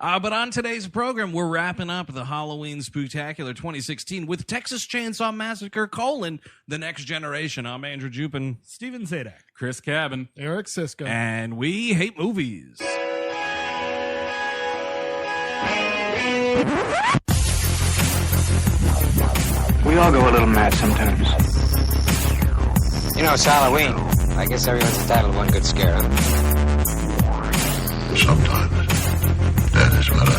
But on today's program, we're wrapping up the Halloween Spooktacular 2016 with Texas Chainsaw Massacre, The Next Generation. I'm Andrew Jupin. Steven Zadak. Chris Cabin. Eric Sisko. And we hate movies. We all go a little mad sometimes. You know, it's Halloween. I guess everyone's entitled to one good scare, huh? Sometimes that is better.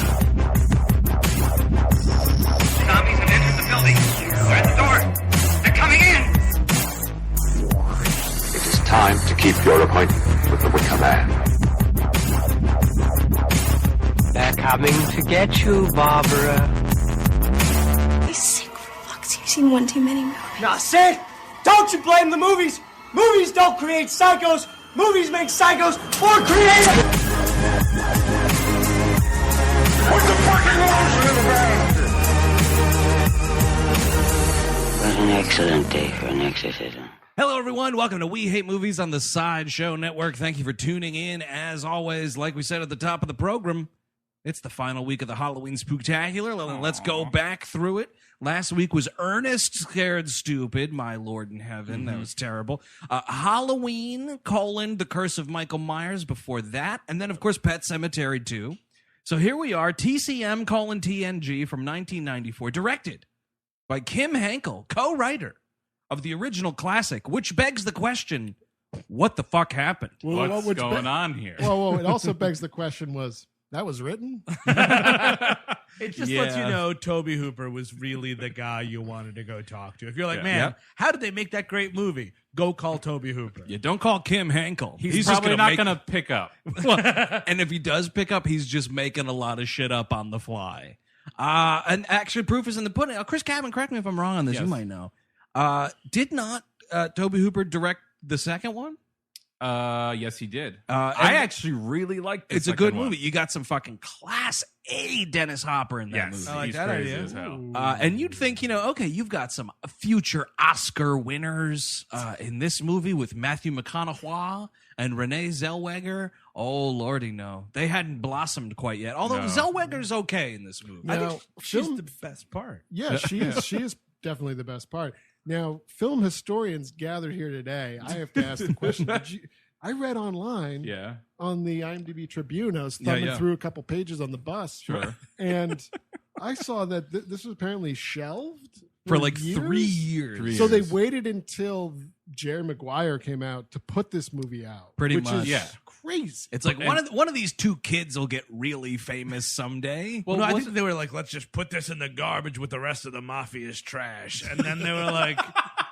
Zombies have entered the building. They're at the door. They're coming in. It is time to keep your appointment with the Wicker Man. They're coming to get you, Barbara. He's sick for fuck's sake. You've seen one too many movies. Now, Sid, don't you blame the movies. Movies don't create psychos. Movies make psychos more creative. Put the fucking lotion in the bag! What an excellent day for an exorcism. Hello, everyone. Welcome to We Hate Movies on the Sideshow Network. Thank you for tuning in. As always, like we said at the top of the program, it's the final week of the Halloween Spooktacular. Let's go back through it. Last week was Ernest Scared Stupid, my Lord in heaven. That was terrible. Halloween, The Curse of Michael Myers before that. And then, of course, Pet Sematary 2. So here we are, TCM, TNG from 1994, directed by Kim Henkel, co-writer of the original classic, which begs the question, what the fuck happened? What's going on here? Whoa, it also begs the question that was written? It just lets you know Tobe Hooper was really the guy you wanted to go talk to. If you're like, man, how did they make that great movie? Go call Tobe Hooper. Yeah, don't call Kim Henkel. He's probably not going to pick up. And if he does pick up, he's just making a lot of shit up on the fly. And actually, proof is in the pudding. Chris Cabin, correct me if I'm wrong on this. Yes. You might know. Did not Tobe Hooper direct the second one? Yes, he did. I actually really liked this. It's a good movie. One. You got some fucking class A Dennis Hopper in that movie. I like he's that crazy idea. as hell. And you'd think, okay, you've got some future Oscar winners in this movie with Matthew McConaughey and Renée Zellweger. Oh, Lordy, no. They hadn't blossomed quite yet. Although Zellweger's okay in this movie. I think she's the best part. Yeah, she is. She is definitely the best part. Now, film historians gathered here today. I have to ask the question. I read online on the IMDb Tribune. I was thumbing through a couple pages on the bus. Sure. And I saw that this was apparently shelved for like years. 3 years. So they waited until Jerry Maguire came out to put this movie out. Pretty much. Is crazy. It's like one of these two kids will get really famous someday. Well, no, I think they were like, let's just put this in the garbage with the rest of the mafia's trash. And then they were like,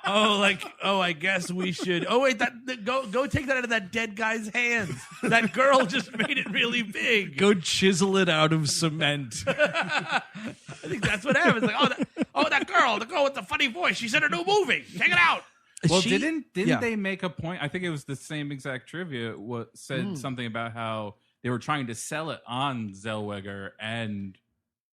I guess we should. Oh, wait, go take that out of that dead guy's hands. That girl just made it really big. Go chisel it out of cement. I think that's what happens. Like, that girl, the girl with the funny voice, she's in a new movie. Take it out. Well, didn't they make a point? I think it was the same exact trivia. Said something about how they were trying to sell it on Zellweger and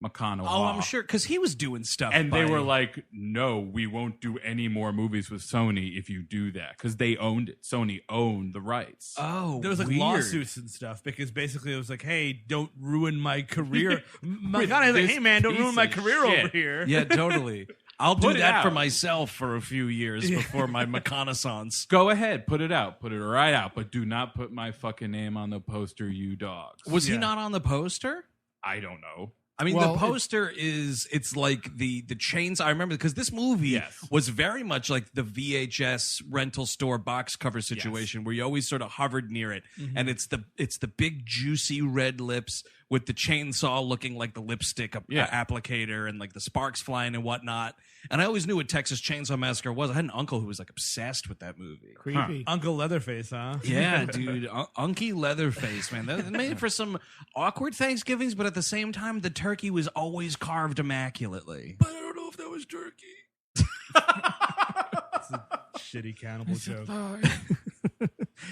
McConaughey. Oh, I'm sure, because he was doing stuff. And they were like, no, we won't do any more movies with Sony if you do that. Because they owned it. Sony owned the rights. Oh, there was like weird. lawsuits and stuff because basically it was like, hey, don't ruin my career. McConaughey's like, hey, man, don't ruin my career over here. Yeah, totally. I'll do Put it that for out. myself for a few years before my reconnaissance. Go ahead, put it out. Put it right out. But do not put my fucking name on the poster, you dogs. Was he not on the poster? I don't know. I mean, the poster it's like the chains. I remember because this movie was very much like the VHS rental store box cover situation where you always sort of hovered near it. And it's the big juicy red lips with the chainsaw looking like the lipstick applicator and like the sparks flying and whatnot. And I always knew what Texas Chainsaw Massacre was. I had an uncle who was like obsessed with that movie. Creepy. Uncle Leatherface, huh? Yeah, dude. Unky Leatherface, man. That made for some awkward Thanksgivings, but at the same time, the turkey was always carved immaculately. But I don't know if that was turkey. It's a shitty cannibal joke.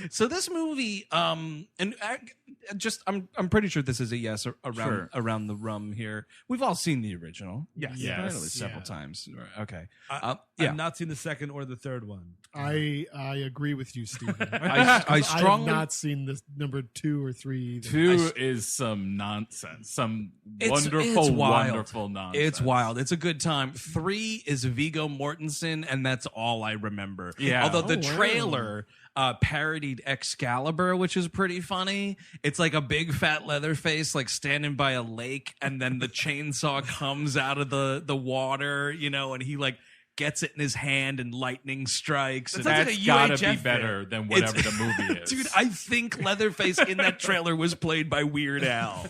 So this movie, and I'm pretty sure this is a yes around the rum here. We've all seen the original. Yes. At least several times. Okay. I've not seen the second or the third one. I agree with you, Stephen. I strongly have not seen this number 2 or 3 either. 2 is some nonsense. Some wonderful nonsense. It's wild. It's a good time. 3 is Viggo Mortensen, and that's all I remember. Yeah. Although the trailer parodied Excalibur, which is pretty funny. It's like a big fat Leatherface like standing by a lake, and then the chainsaw comes out of the water, and he like gets it in his hand and lightning strikes. That's gotta be better than whatever the movie is. Dude, I think Leatherface in that trailer was played by Weird Al.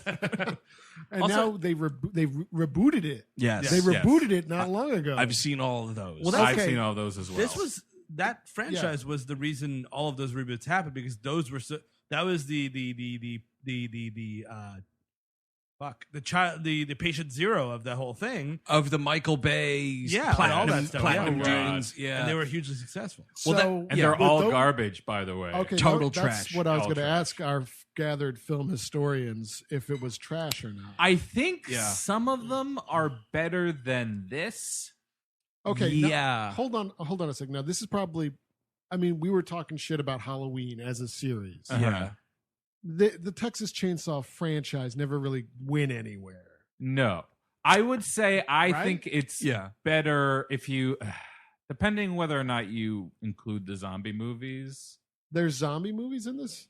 And also, now they rebooted it. Yes. They rebooted it not long ago. I've seen all of those. Well, I've seen all those as well. That franchise was the reason all of those reboots happened, because those were that was the patient zero of the whole thing, of the Michael Bay all that stuff. Platinum Dunes, and they were hugely successful. They're all garbage, by the way. Okay, total that's trash. What I was going to ask our gathered film historians, if it was trash or not. I think some of them are better than this. Okay, yeah. Hold on a second. Now, this is probably, we were talking shit about Halloween as a series. Yeah. The Texas Chainsaw franchise never really went anywhere. No. I would say I think it's better if you, depending whether or not you include the zombie movies. There's zombie movies in this?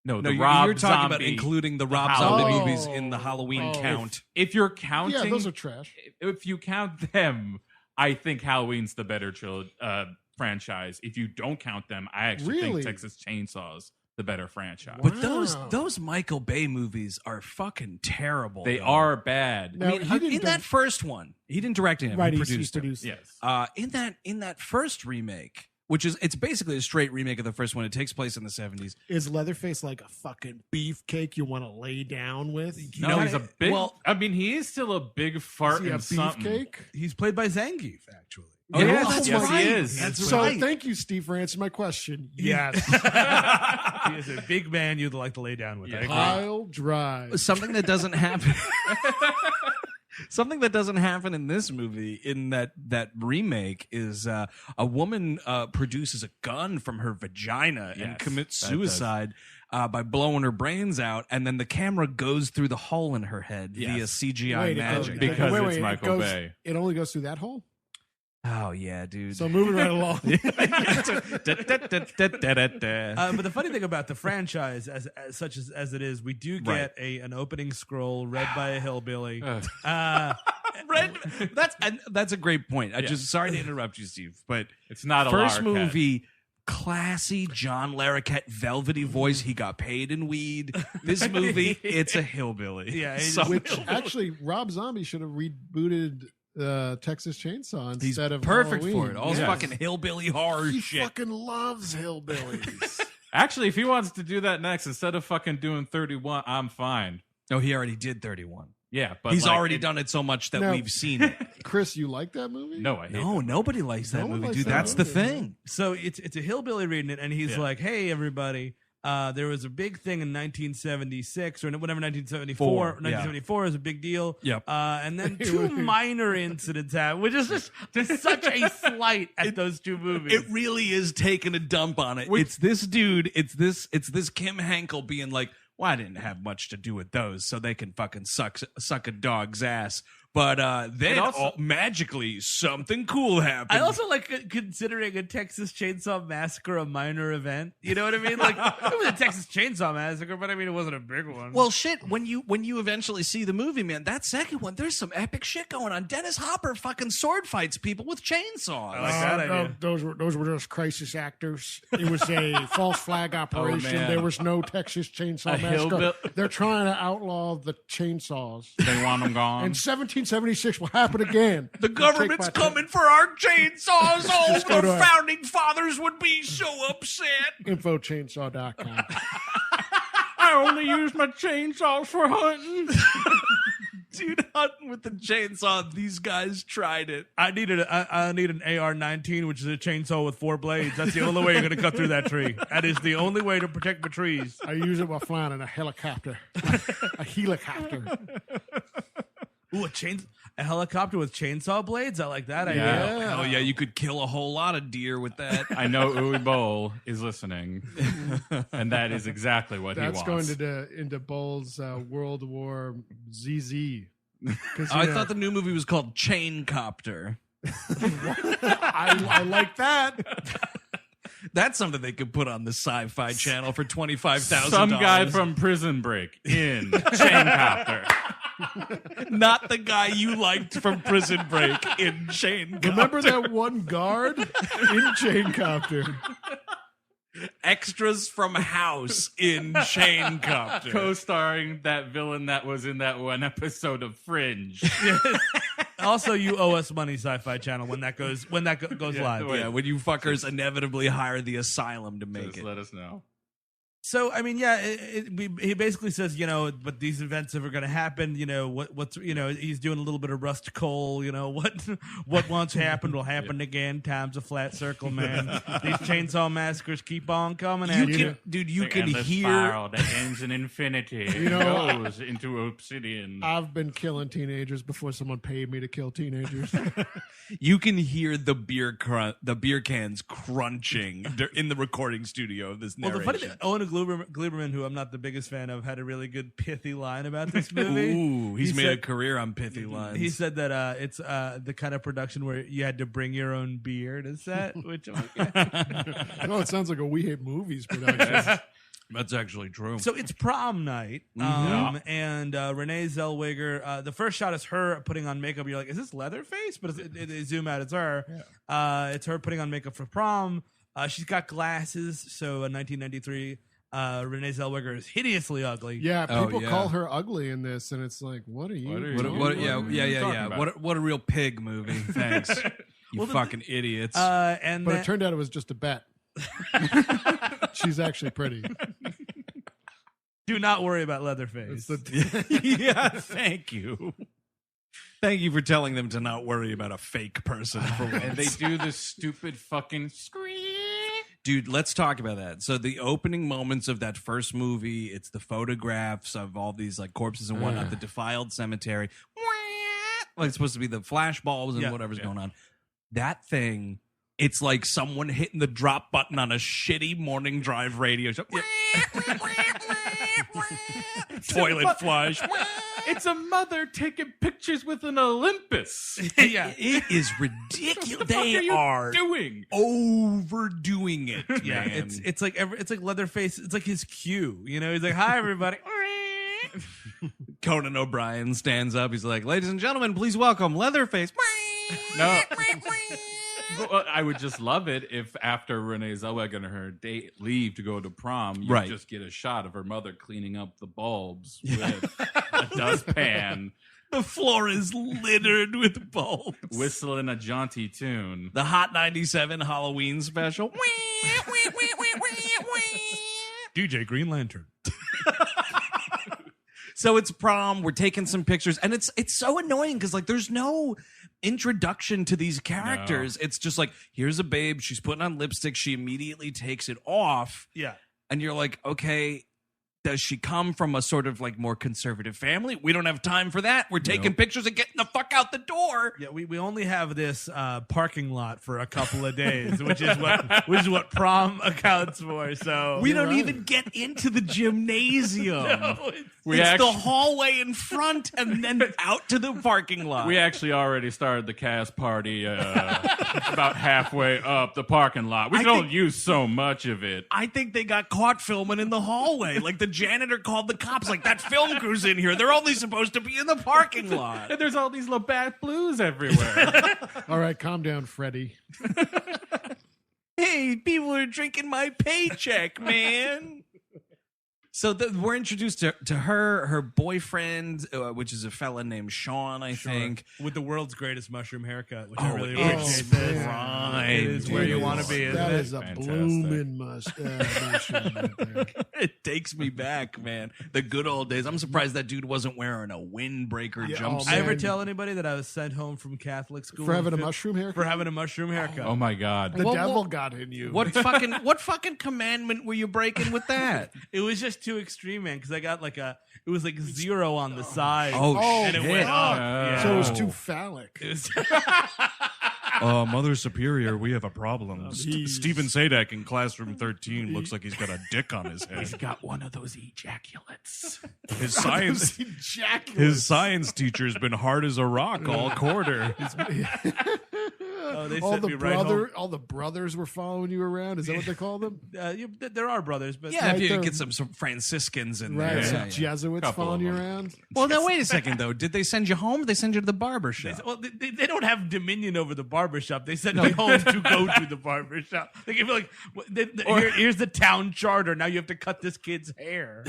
No, you're talking about including the Rob Zombie movies in the Halloween count. If you're counting... Yeah, those are trash. If you count them... I think Halloween's the better franchise. If you don't count them, I actually think Texas Chainsaw's the better franchise. But those Michael Bay movies are fucking terrible. They are bad. Now, in that first one, he didn't direct him. Right, he produced it. Yes. In that first remake, it's basically a straight remake of the first one. It takes place in the 70s. Is Leatherface like a fucking beefcake you want to lay down with? No, he's a big... Well, he is still a big fart in something. Beefcake? He's played by Zangief, actually. Oh, yes, he is. Thank you, Steve, for answering my question. Yes. He is a big man you'd like to lay down with. Yeah. Pile drive. Something that doesn't happen... Something that doesn't happen in this movie, in that remake, is a woman produces a gun from her vagina and commits suicide by blowing her brains out, and then the camera goes through the hole in her head via CGI magic. Because it's Michael Bay. It only goes through that hole? Oh, yeah, dude. So moving right along. But the funny thing about the franchise, as such as it is, we do get an opening scroll read by a hillbilly. That's a great point. Sorry to interrupt you, Steve, but it's not a first Larroquette. movie. Classy John Larroquette, velvety voice. He got paid in weed. This movie, it's a hillbilly. Yeah, actually, Rob Zombie should have rebooted Texas Chainsaw instead of perfect Halloween. for it. All this fucking hillbilly horror he shit. He fucking loves hillbillies. Actually, if he wants to do that next, instead of fucking doing 31, I'm fine. No, he already did 31. Yeah, but he's already done it so much that we've seen it. Chris, you like that movie? No, I hate No, nobody likes that movie, dude. That's the thing. So it's a hillbilly reading it, and he's like, "Hey, everybody." There was a big thing in 1976 or whatever, 1974. 1974 is a big deal. Yep. And then 2 minor incidents happened, which is just such a slight at those 2 movies. It really is taking a dump on it. It's this dude. It's this Kim Henkel being like, well, I didn't have much to do with those, so they can fucking suck a dog's ass. But then magically something cool happened. I also like considering a Texas Chainsaw Massacre a minor event. You know what I mean? Like, it was a Texas Chainsaw Massacre, but it wasn't a big one. Well, shit, when you eventually see the movie, man, that second one, there's some epic shit going on. Dennis Hopper fucking sword fights people with chainsaws. I like that idea. Those were just crisis actors. It was a false flag operation. There was no Texas Chainsaw Massacre. They're trying to outlaw the chainsaws. They want them gone. In 1776 will happen again. The government's coming for our chainsaws. Oh, the founding fathers would be so upset. Infochainsaw.com. I only use my chainsaws for hunting. Dude, hunting with the chainsaw. These guys tried it. I need an AR-19, which is a chainsaw with 4 blades. That's the only way you're going to cut through that tree. That is the only way to protect the trees. I use it while flying in a helicopter. A helicopter. Ooh, a helicopter with chainsaw blades? I like that idea. Yeah. Oh, yeah, you could kill a whole lot of deer with that. I know Uwe Boll is listening, and that is exactly what he wants. That's going into Boll's World War ZZ. I thought the new movie was called Chaincopter. I like that. That's something they could put on the Sci-Fi Channel for $25,000. Some guy from Prison Break in Chaincopter. Not the guy you liked from Prison Break in Chaincopter. Remember that one guard in Chaincopter? Extras from House in Chaincopter. Co-starring that villain that was in that one episode of Fringe. Also, you owe us money, Sci-Fi Channel, when that goes live. Yeah, when you fuckers inevitably hire the Asylum to make it. Let us know. So, I mean, yeah, he basically says, but these events are going to happen. What's he's doing a little bit of Rust Cole. What once happened will happen again. Time's a flat circle, man. These chainsaw massacres keep on coming at you. Dude, you can hear spiral that ends in infinity. Goes into obsidian. I've been killing teenagers before someone paid me to kill teenagers. You can hear the beer cans crunching in the recording studio of this narration. Well, the funny thing, Owen Gleiberman, who I'm not the biggest fan of, had a really good pithy line about this movie. Ooh, he's made a career on pithy lines. He said that it's the kind of production where you had to bring your own beer to set, which I'm like, No, it sounds like a We Hate Movies production. That's actually true. So it's prom night, and Renée Zellweger. The first shot is her putting on makeup. You're like, is this Leatherface? But they zoom out, it's her. Yeah. It's her putting on makeup for prom. She's got glasses. So in 1993, Renée Zellweger is hideously ugly. Yeah, people call her ugly in this, and it's like, what are you? What a real pig movie. Thanks, you fucking idiots. But it turned out it was just a bet. She's actually pretty. Do not worry about Leatherface. Yeah, thank you. Thank you for telling them to not worry about a fake person for once. And they do this stupid fucking scream. Dude, let's talk about that. So the opening moments of that first movie, it's the photographs of all these like corpses and whatnot, the defiled cemetery. Like it's supposed to be the flashbulbs and whatever's going on. That thing, it's like someone hitting the drop button on a shitty morning drive radio show. Toilet flush. It's a mother taking pictures with an Olympus. It is ridiculous. They are doing overdoing it. Yeah, man. it's like Leatherface. It's like his cue. He's like, "Hi, everybody." Conan O'Brien stands up. He's like, "Ladies and gentlemen, please welcome Leatherface." No. Well, I would just love it if after Renée Zellweger and her date leave to go to prom, you just get a shot of her mother cleaning up the bulbs with a dustpan. The floor is littered with bulbs. Whistling a jaunty tune. The Hot 97 Halloween special. DJ Green Lantern. So it's prom. We're taking some pictures, and it's so annoying because like there's no introduction to these characters. No. It's just like, here's a babe. She's putting on lipstick. She immediately takes it off. Yeah, and you're like, okay. Does she come from a sort of like more conservative family? We don't have time for that. We're taking pictures and getting the fuck out the door. Yeah, we only have this parking lot for a couple of days, which is what prom accounts for. So we don't even get into the gymnasium. No, it's the hallway in front and then out to the parking lot. We actually already started the cast party about halfway up the parking lot. We don't use so much of it. I think they got caught filming in the hallway. Like the janitor called the cops like, that film crew's in here. They're only supposed to be in the parking lot. And there's all these Labatt Blues everywhere. All right, calm down, Freddie. Hey, people are drinking my paycheck, man. So we're introduced to her boyfriend, which is a fella named Sean, I think. With the world's greatest mushroom haircut, which Oh, I really it's appreciate. right. It is where you want to be. That Isn't is it? a Fantastic. blooming mushroom right there. It takes me back, man. The good old days. I'm surprised that dude wasn't wearing a windbreaker jumpsuit. I ever tell anybody that I was sent home from Catholic school For having a mushroom haircut? For having a mushroom haircut. Oh my God. The devil got in you. What fucking commandment were you breaking with that? It was just too extreme, man, because I got it was like 0 on the side. Oh, and shit. it went up. Yeah. So it was too phallic. It was- Mother Superior, we have a problem. Stephen Sadek in Classroom 13 looks like he's got a dick on his head. He's got one of those ejaculates. His science teacher's been hard as a rock all quarter. They all sent the me right home. all the brothers were following you around. Is that what they call them? There are brothers, but Yeah, if you there- get some Franciscans in Right, there. some Yeah. Jesuits Couple following of you them. around. Well, now wait a second though. Did they send you home? Or they send you to the barber shop. They don't have dominion over the barbershop. They sent me home to go to the barbershop. They give me here's the town charter. Now you have to cut this kid's hair.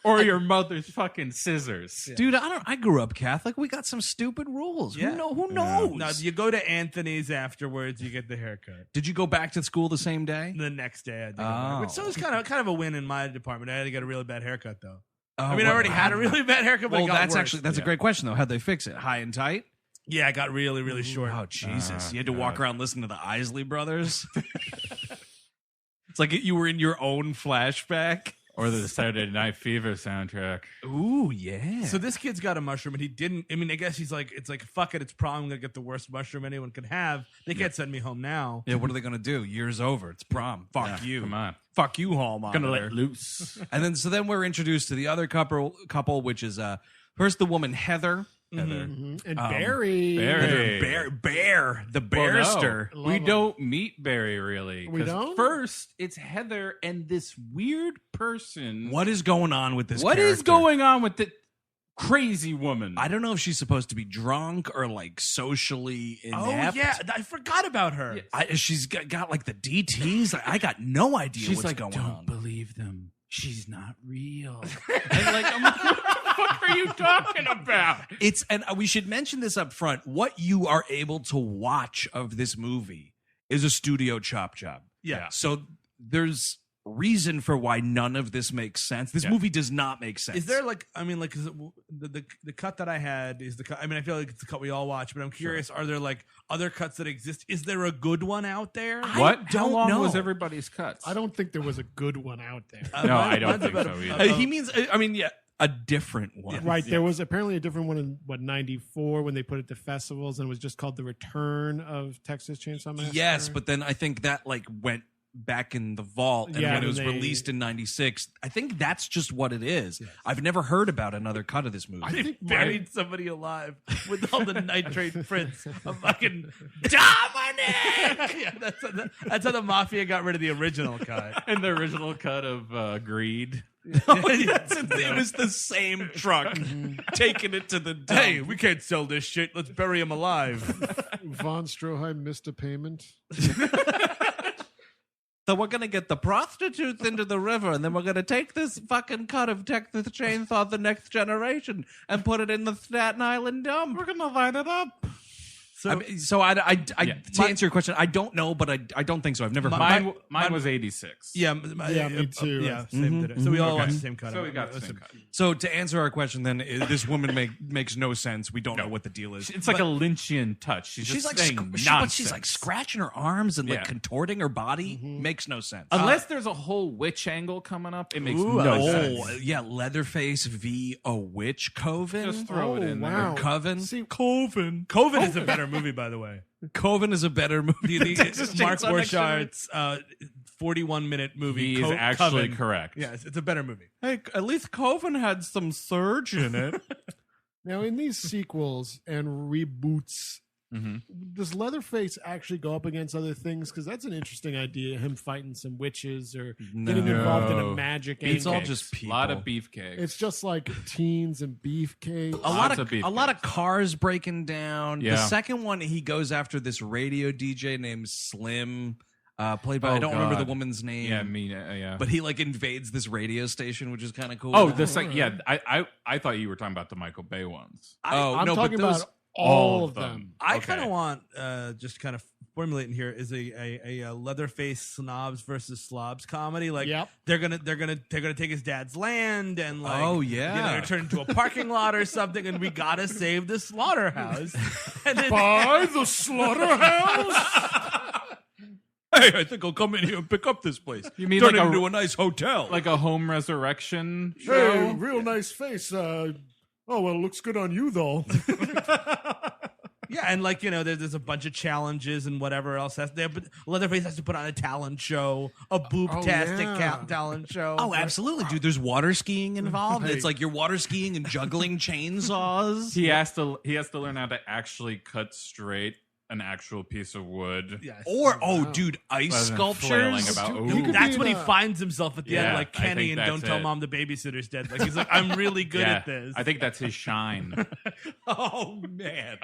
Or your mother's fucking scissors. Dude, I grew up Catholic. We got some stupid rules. Yeah. Who knows? No, you go to Anthony's afterwards. You get the haircut. Did you go back to school the same day? The next day, I had to go Oh. back. Which so was kind of a win in my department. I had to get a really bad haircut though. Oh, I mean, I already had a really bad haircut, but Well, it got that's worse. a great question though. How'd they fix it? High and tight? Yeah, I got really, really short. Oh Jesus! You had to walk around listening to the Isley Brothers. It's like you were in your own flashback. Or the Saturday Night Fever soundtrack. Ooh, yeah. So this kid's got a mushroom, and he didn't. I mean, I guess he's like, it's like, fuck it, it's prom. I'm gonna get the worst mushroom anyone could have. They can't send me home now. Yeah, what are they gonna do? Year's over. It's prom. Fuck you. Come on. Fuck you, Hall Monitor. Gonna let loose. And then we're introduced to the other couple, which is first the woman Heather. And Barry. Bear, the barrister. We don't meet Barry really. We 'cause don't? First, it's Heather and this weird person. What is going on with this? What is character? going on with the crazy woman? I don't know if she's supposed to be drunk or like socially inept. Oh yeah, I forgot about her. Yes. She's got like the DTs. I got no idea She's what's like, going don't on. believe them. She's not real. And like, I'm like, what the fuck are you talking about? And we should mention this up front. What you are able to watch of this movie is a studio chop job. Yeah. So there's reason for why none of this makes sense. This movie does not make sense. Is there like, I mean, like, 'cause the cut that I had is the cut. I mean, I feel like it's the cut we all watch, but I'm curious: are there like other cuts that exist? Is there a good one out there? What? How don't long know. was everybody's cuts? I don't think there was a good one out there. No, I don't mine's think about so a- either. He means, I mean, yeah, a different one. Right, there was apparently a different one in 94 when they put it to festivals, and it was just called The Return of Texas Chainsaw Massacre. Yes, but then I think that like went back in the vault, and Yeah, when it was they- released in '96, I think that's just what it is. I've never heard about another cut of this movie. I think Buried somebody alive with all the nitrate prints of fucking Dominic. Yeah, that's how the mafia got rid of the original cut. And the original cut of Greed. It was the same truck taking it to the dump. Hey, we can't sell this shit. Let's bury him alive. Von Stroheim missed a payment. So we're gonna get the prostitutes into the river, and then we're gonna take this fucking cut of Texas Chainsaw The Next Generation and put it in the Staten Island dump. We're gonna line it up. So, To answer your question, I don't know, but I don't think so. I've never heard. Mine was 86. yeah, me too. Yeah, same today. So we all watched the same cut. So we got the same cut. So to answer our question, then this woman makes no sense. We don't know what the deal is. It's like a Lynchian touch. She's just like saying but nonsense. she's like scratching her arms and like Yeah. contorting her body. Makes no sense. Unless there's a whole witch angle coming up, it makes Ooh, I no like sense. Oh yeah, Leatherface v. a witch coven. Just throw it in wow. there. Coven. See, Coven. Coven is a better movie, by the way. Coven is a better movie. than Texas Mark Chainsaw Next Generation. Borchart's 41-minute movie. He is actually Coven. correct. Yes, it's a better movie. Hey, at least Coven had some surge in it. now in these sequels and reboots, Mm-hmm. does Leatherface actually go up against other things? Because that's an interesting idea. Him fighting some witches or getting involved in a magic. It's all angle. just A people. lot of beefcakes. It's just like teens and beefcakes. a lot Lots of of a lot of cars breaking down. Yeah. The second one, he goes after this radio DJ named Slim. played by I don't remember the woman's name. Yeah, yeah. But he like invades this radio station, which is kind of cool. Oh, I thought you were talking about the Michael Bay ones. I'm talking about all of them. I kind of want just kind of formulating here is a Leatherface snobs versus slobs comedy. Like they're gonna take his dad's land and like turn into a parking lot or something, and we gotta save the slaughterhouse. And then, Buy the slaughterhouse. Hey, I think I'll come in here and pick up this place. You mean turn like it into a nice hotel, like a home resurrection show? Hey, real nice face. Oh well, it looks good on you though. Yeah, and like there's a bunch of challenges and whatever else. Leatherface has to put on a talent show, a boobtastic talent show. Oh, absolutely, dude. There's water skiing involved. It's like you're water skiing and juggling chainsaws. He has to learn how to actually cut straight an actual piece of wood. Yes. Or dude, ice sculptures. That's when he finds himself at the end, like Kenny, and don't tell mom the babysitter's dead. Like he's like, I'm really good at this. I think that's his shine. Oh man.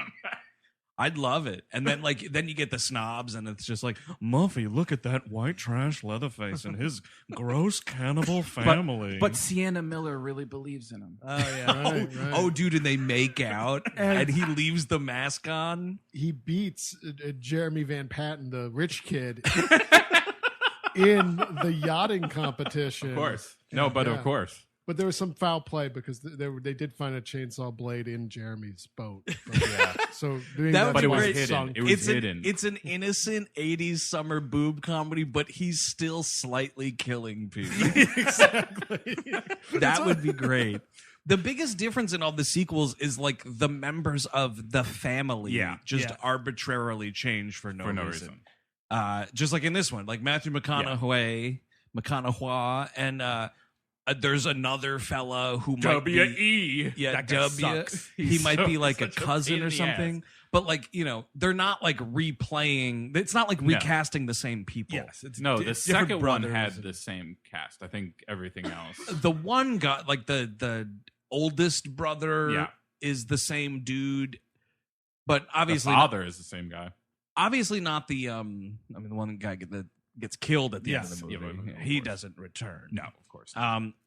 I'd love it. And then then you get the snobs and it's just like, Muffy, look at that white trash Leatherface and his gross cannibal family. But Sienna Miller really believes in him. Oh yeah. Right. Oh dude, and they make out and he leaves the mask on. He beats Jeremy Van Patten, the rich kid, in the yachting competition. Of course. No, but of course. But there was some foul play because they did find a chainsaw blade in Jeremy's boat. So doing but it was hidden. It was hidden. It's an innocent 80s summer boob comedy, but he's still slightly killing people. Exactly. That would be great. The biggest difference in all the sequels is like the members of the family arbitrarily change for no reason. Just like in this one, like Matthew McConaughey, and there's another fella who might W.E. That guy sucks. He might be like a cousin or something. But like, they're not like replaying. It's not like recasting the same people. Yes. The second one had the same cast. I think everything else. The one got like the oldest brother is the same dude. But obviously the father is the same guy. Obviously not the the one guy that gets killed at the end of the movie. He doesn't return. No, of course.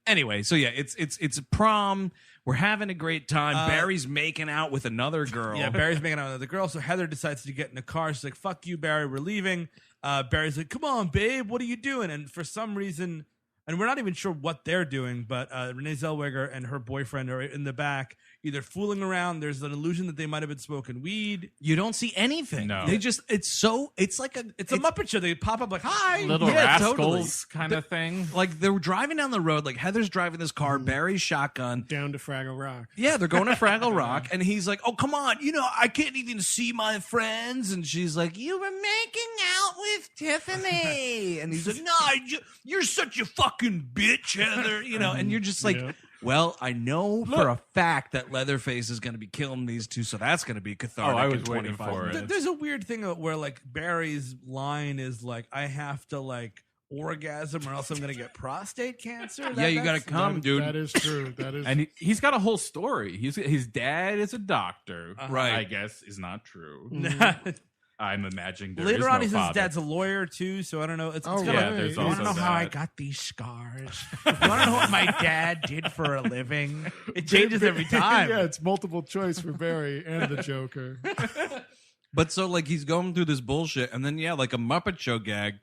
Anyway, so it's prom. We're having a great time. Barry's making out with another girl. Yeah, Barry's making out with another girl. So Heather decides to get in the car. She's like, "Fuck you, Barry. We're leaving." Barry's like, "Come on, babe. What are you doing?" And for some reason, and we're not even sure what they're doing, but Renée Zellweger and her boyfriend are in the back, either fooling around. There's an illusion that they might have been smoking weed. You don't see anything. No. They just, it's a Muppet show. They pop up like, hi. Little rascals kind of thing. Like they're driving down the road, like Heather's driving this car, Barry's shotgun. Down to Fraggle Rock. Yeah, they're going to Fraggle Rock. And he's like, oh, come on. I can't even see my friends. And she's like, you were making out with Tiffany. And he's like, no, you're such a fucking bitch, Heather. And you're just like, well, I know for a fact that Leatherface is going to be killing these two, so that's going to be cathartic. Oh, I was waiting for it. There's a weird thing where like Barry's line is like, I have to like orgasm or else I'm going to get prostate cancer. Yeah, you got to come, dude. That is true. That is, and he's got a whole story. His dad is a doctor, right? I guess is not true. I'm imagining later on, his dad's a lawyer too, so I don't know. It's there's you want to know that. how I got these scars? You want to know what my dad did for a living? It changes every time. Yeah, it's multiple choice for Barry and the Joker. But so like he's going through this bullshit, and then like a Muppet Show gag.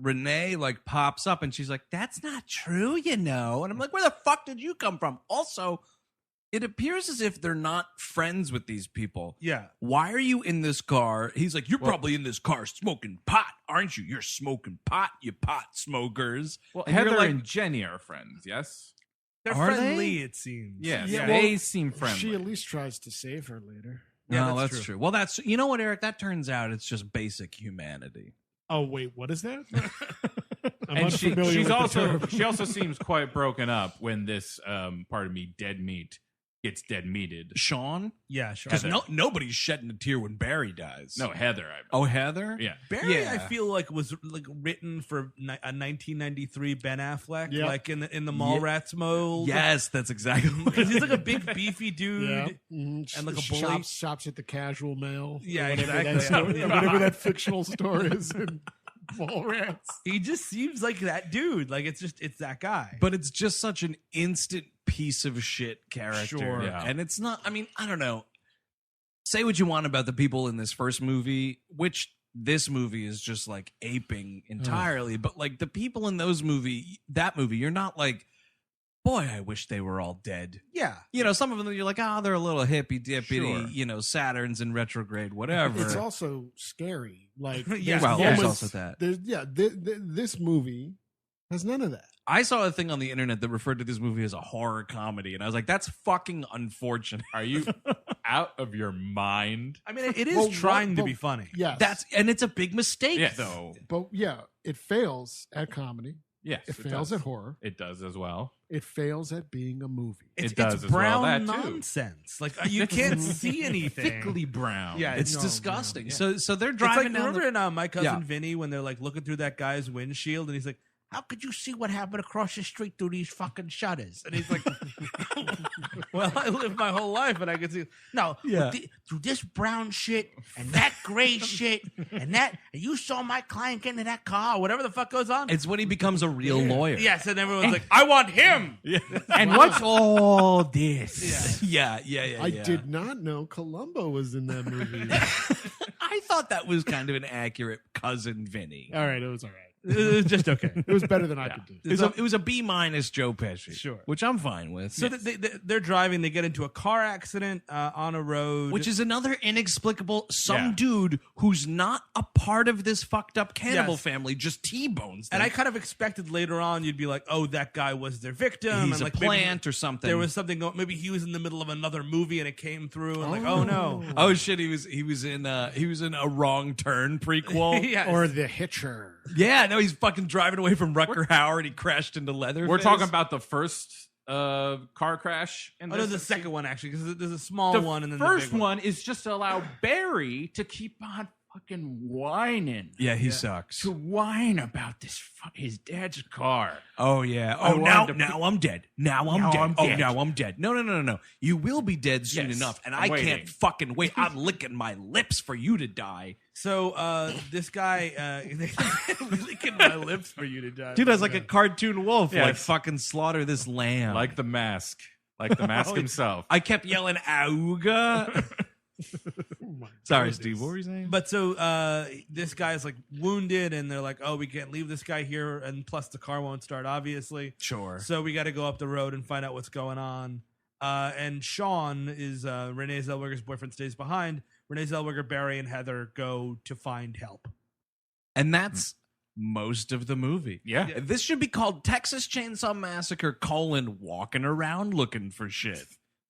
Renee like pops up, and she's like, "That's not true, And I'm like, "Where the fuck did you come from?" Also, it appears as if they're not friends with these people. Yeah. Why are you in this car? He's like, you're probably in this car smoking pot, aren't you? You're smoking pot, you pot smokers. Well, and Heather and Jenny are friends, yes? They're friendly, it seems. Yes, yeah, they seem friendly. She at least tries to save her later. Yeah, no, that's true. Well, you know what, Eric? That turns out it's just basic humanity. Oh, wait, what is that? And she also seems quite broken up when this, pardon me, dead meat gets dead meated. Sean? Yeah, sure. Because nobody's shedding a tear when Barry dies. No, Heather. Heather? Yeah. Barry, I feel like was like written for a 1993 Ben Affleck, like in the Mallrats mold. Yes, that's exactly what he's like a big beefy dude and like a bully. Shops at the Casual Mail. Yeah, exactly. Whatever that fictional store is in Mallrats. He just seems like that dude. Like it's that guy. But it's just such an instant piece of shit character. Sure. Yeah. And it's not, I mean, I don't know. Say what you want about the people in this first movie, which this movie is just like aping entirely. But like the people in that movie, you're not like, boy, I wish they were all dead. Yeah. You know, some of them you're like, they're a little hippy dippity, Saturn's in retrograde, whatever. It's also scary. Like, there's also that. This movie has none of that. I saw a thing on the internet that referred to this movie as a horror comedy, and I was like, that's fucking unfortunate. Are you out of your mind? I mean, it is trying to be funny. Yes. And it's a big mistake, though. But it fails at comedy. Yes, it fails at horror. It does as well. It fails at being a movie. It does it's as brown well. That nonsense. Like you can't see anything. Thickly brown. Yeah, it's disgusting. Yeah. So they're driving down. Remember in My Cousin Vinny when they're like looking through that guy's windshield and he's like, how could you see what happened across the street through these fucking shutters? And he's like, well, I lived my whole life and I could see. No, through this brown shit and that gray shit and you saw my client get into that car, whatever the fuck goes on. It's when he becomes a real lawyer. Yes, and everyone's like, I want him. Yeah. And what's all this? Yeah. I did not know Columbo was in that movie. I thought that was kind of an accurate Cousin Vinny. All right, it was all right. It was just okay. It was better than I could do. It was a B- Joe Pesci, sure, which I'm fine with. So they're driving. They get into a car accident on a road, which is another inexplicable. Dude who's not a part of this fucked up cannibal family just T-bones them. And I kind of expected later on you'd be like, oh, that guy was their victim. He's and like a plant or something. There was something going. Maybe he was in the middle of another movie and it came through. And like, oh no, oh shit, he was in a Wrong Turn prequel, yes. Or The Hitcher. Yeah, no, he's fucking driving away from Rucker Howard. He crashed into Leatherface. We're talking about the first car crash. No, the second one actually, because there's a small one and then the first big one is just to allow Barry to keep on fucking whining. Yeah, he sucks. To whine about his dad's car. Oh yeah. Oh, now I'm dead. Now I'm dead. Oh, now I'm dead. No. You will be dead soon enough, and I can't fucking wait. I'm licking my lips for you to die. So this guy, licking my lips for you to die. Dude, I was like a cartoon wolf. Yes. Like fucking slaughter this lamb. Like the mask. Like the mask himself. I kept yelling, "Auga." Sorry, Steve. What were you saying? But so this guy's like wounded, and they're like, "Oh, we can't leave this guy here." And plus, the car won't start, obviously. Sure. So we got to go up the road and find out what's going on. And Sean is Renée Zellweger's boyfriend. Stays behind. Renée Zellweger, Barry, and Heather go to find help. And that's most of the movie. Yeah. This should be called Texas Chainsaw Massacre: walking around looking for shit.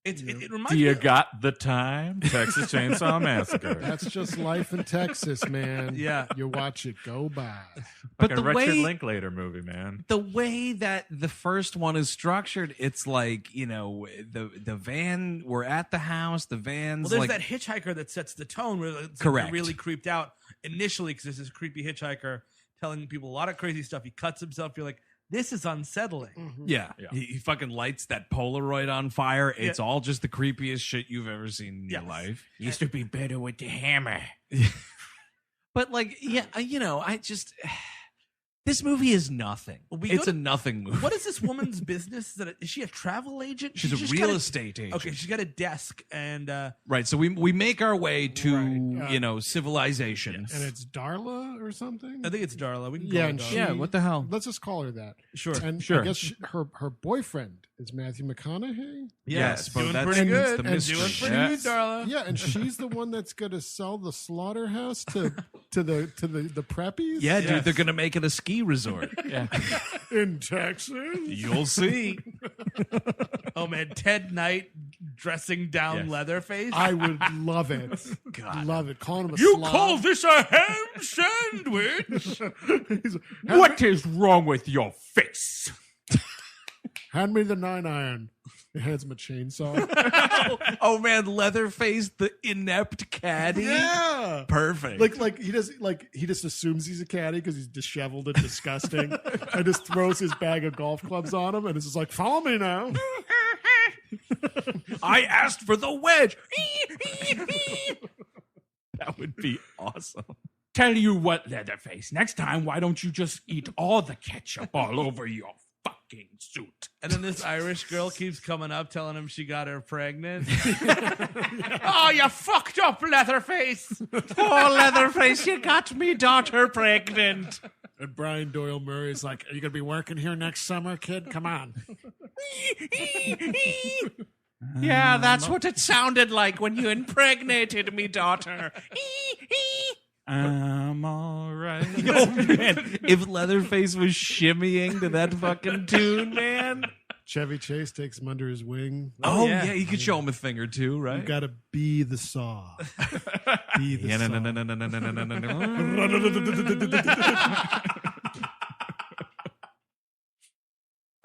It reminds Do me. you got the time? Texas Chainsaw Massacre. That's just life in Texas, man. Yeah. You watch it go by. Like a Richard Linklater movie, man. The way that the first one is structured, it's like, the van, we're at the house, the van's Well, there's that hitchhiker that sets the tone where it's correct. Really creeped out initially because there's this creepy hitchhiker telling people a lot of crazy stuff. He cuts himself. You're like, this is unsettling. Mm-hmm. Yeah. He fucking lights that Polaroid on fire. It's all just the creepiest shit you've ever seen in your life. Used to be better with the hammer. But like, I just... This movie is nothing. It's a nothing movie. What is this woman's business? Is she a travel agent? She's a real estate agent. Okay, she's got a desk and... right, so we make our way to, civilization. And it's Darla or something? I think it's Darla. We can call her Darla. What the hell? Let's just call her that. Sure. And sure. I guess her boyfriend is Matthew McConaughey? Yes, doing but pretty good. The mystery. Doing pretty good, Darla. Yeah, and she's the one that's going to sell the slaughterhouse to the preppies? Yeah, dude, they're going to make it a ski resort. Yeah. In Texas? You'll see. Oh, man. Ted Knight dressing down Leatherface. I would love it. God. Love it. Calling him a You slob. call this a ham sandwich? What is wrong with your face? Hand me the 9-iron. He hands him a chainsaw. Oh man, Leatherface, the inept caddy. Yeah, perfect. Like he just assumes he's a caddy because he's disheveled and disgusting, and just throws his bag of golf clubs on him, and it's just like, follow me now. I asked for the wedge. That would be awesome. Tell you what, Leatherface, next time, why don't you just eat all the ketchup all over your fucking suit? And then this Irish girl keeps coming up telling him she got her pregnant. Oh, you fucked up, Leatherface. Oh, Leatherface, you got me daughter pregnant. And Brian Doyle Murray is like, are you going to be working here next summer, kid? Come on. Yeah, that's what it sounded like when you impregnated me, daughter. I'm all right. Oh, man. If Leatherface was shimmying to that fucking tune, man. Chevy Chase takes him under his wing. Oh, yeah. You could show him a thing or two, right? You got to be the saw. Be the saw.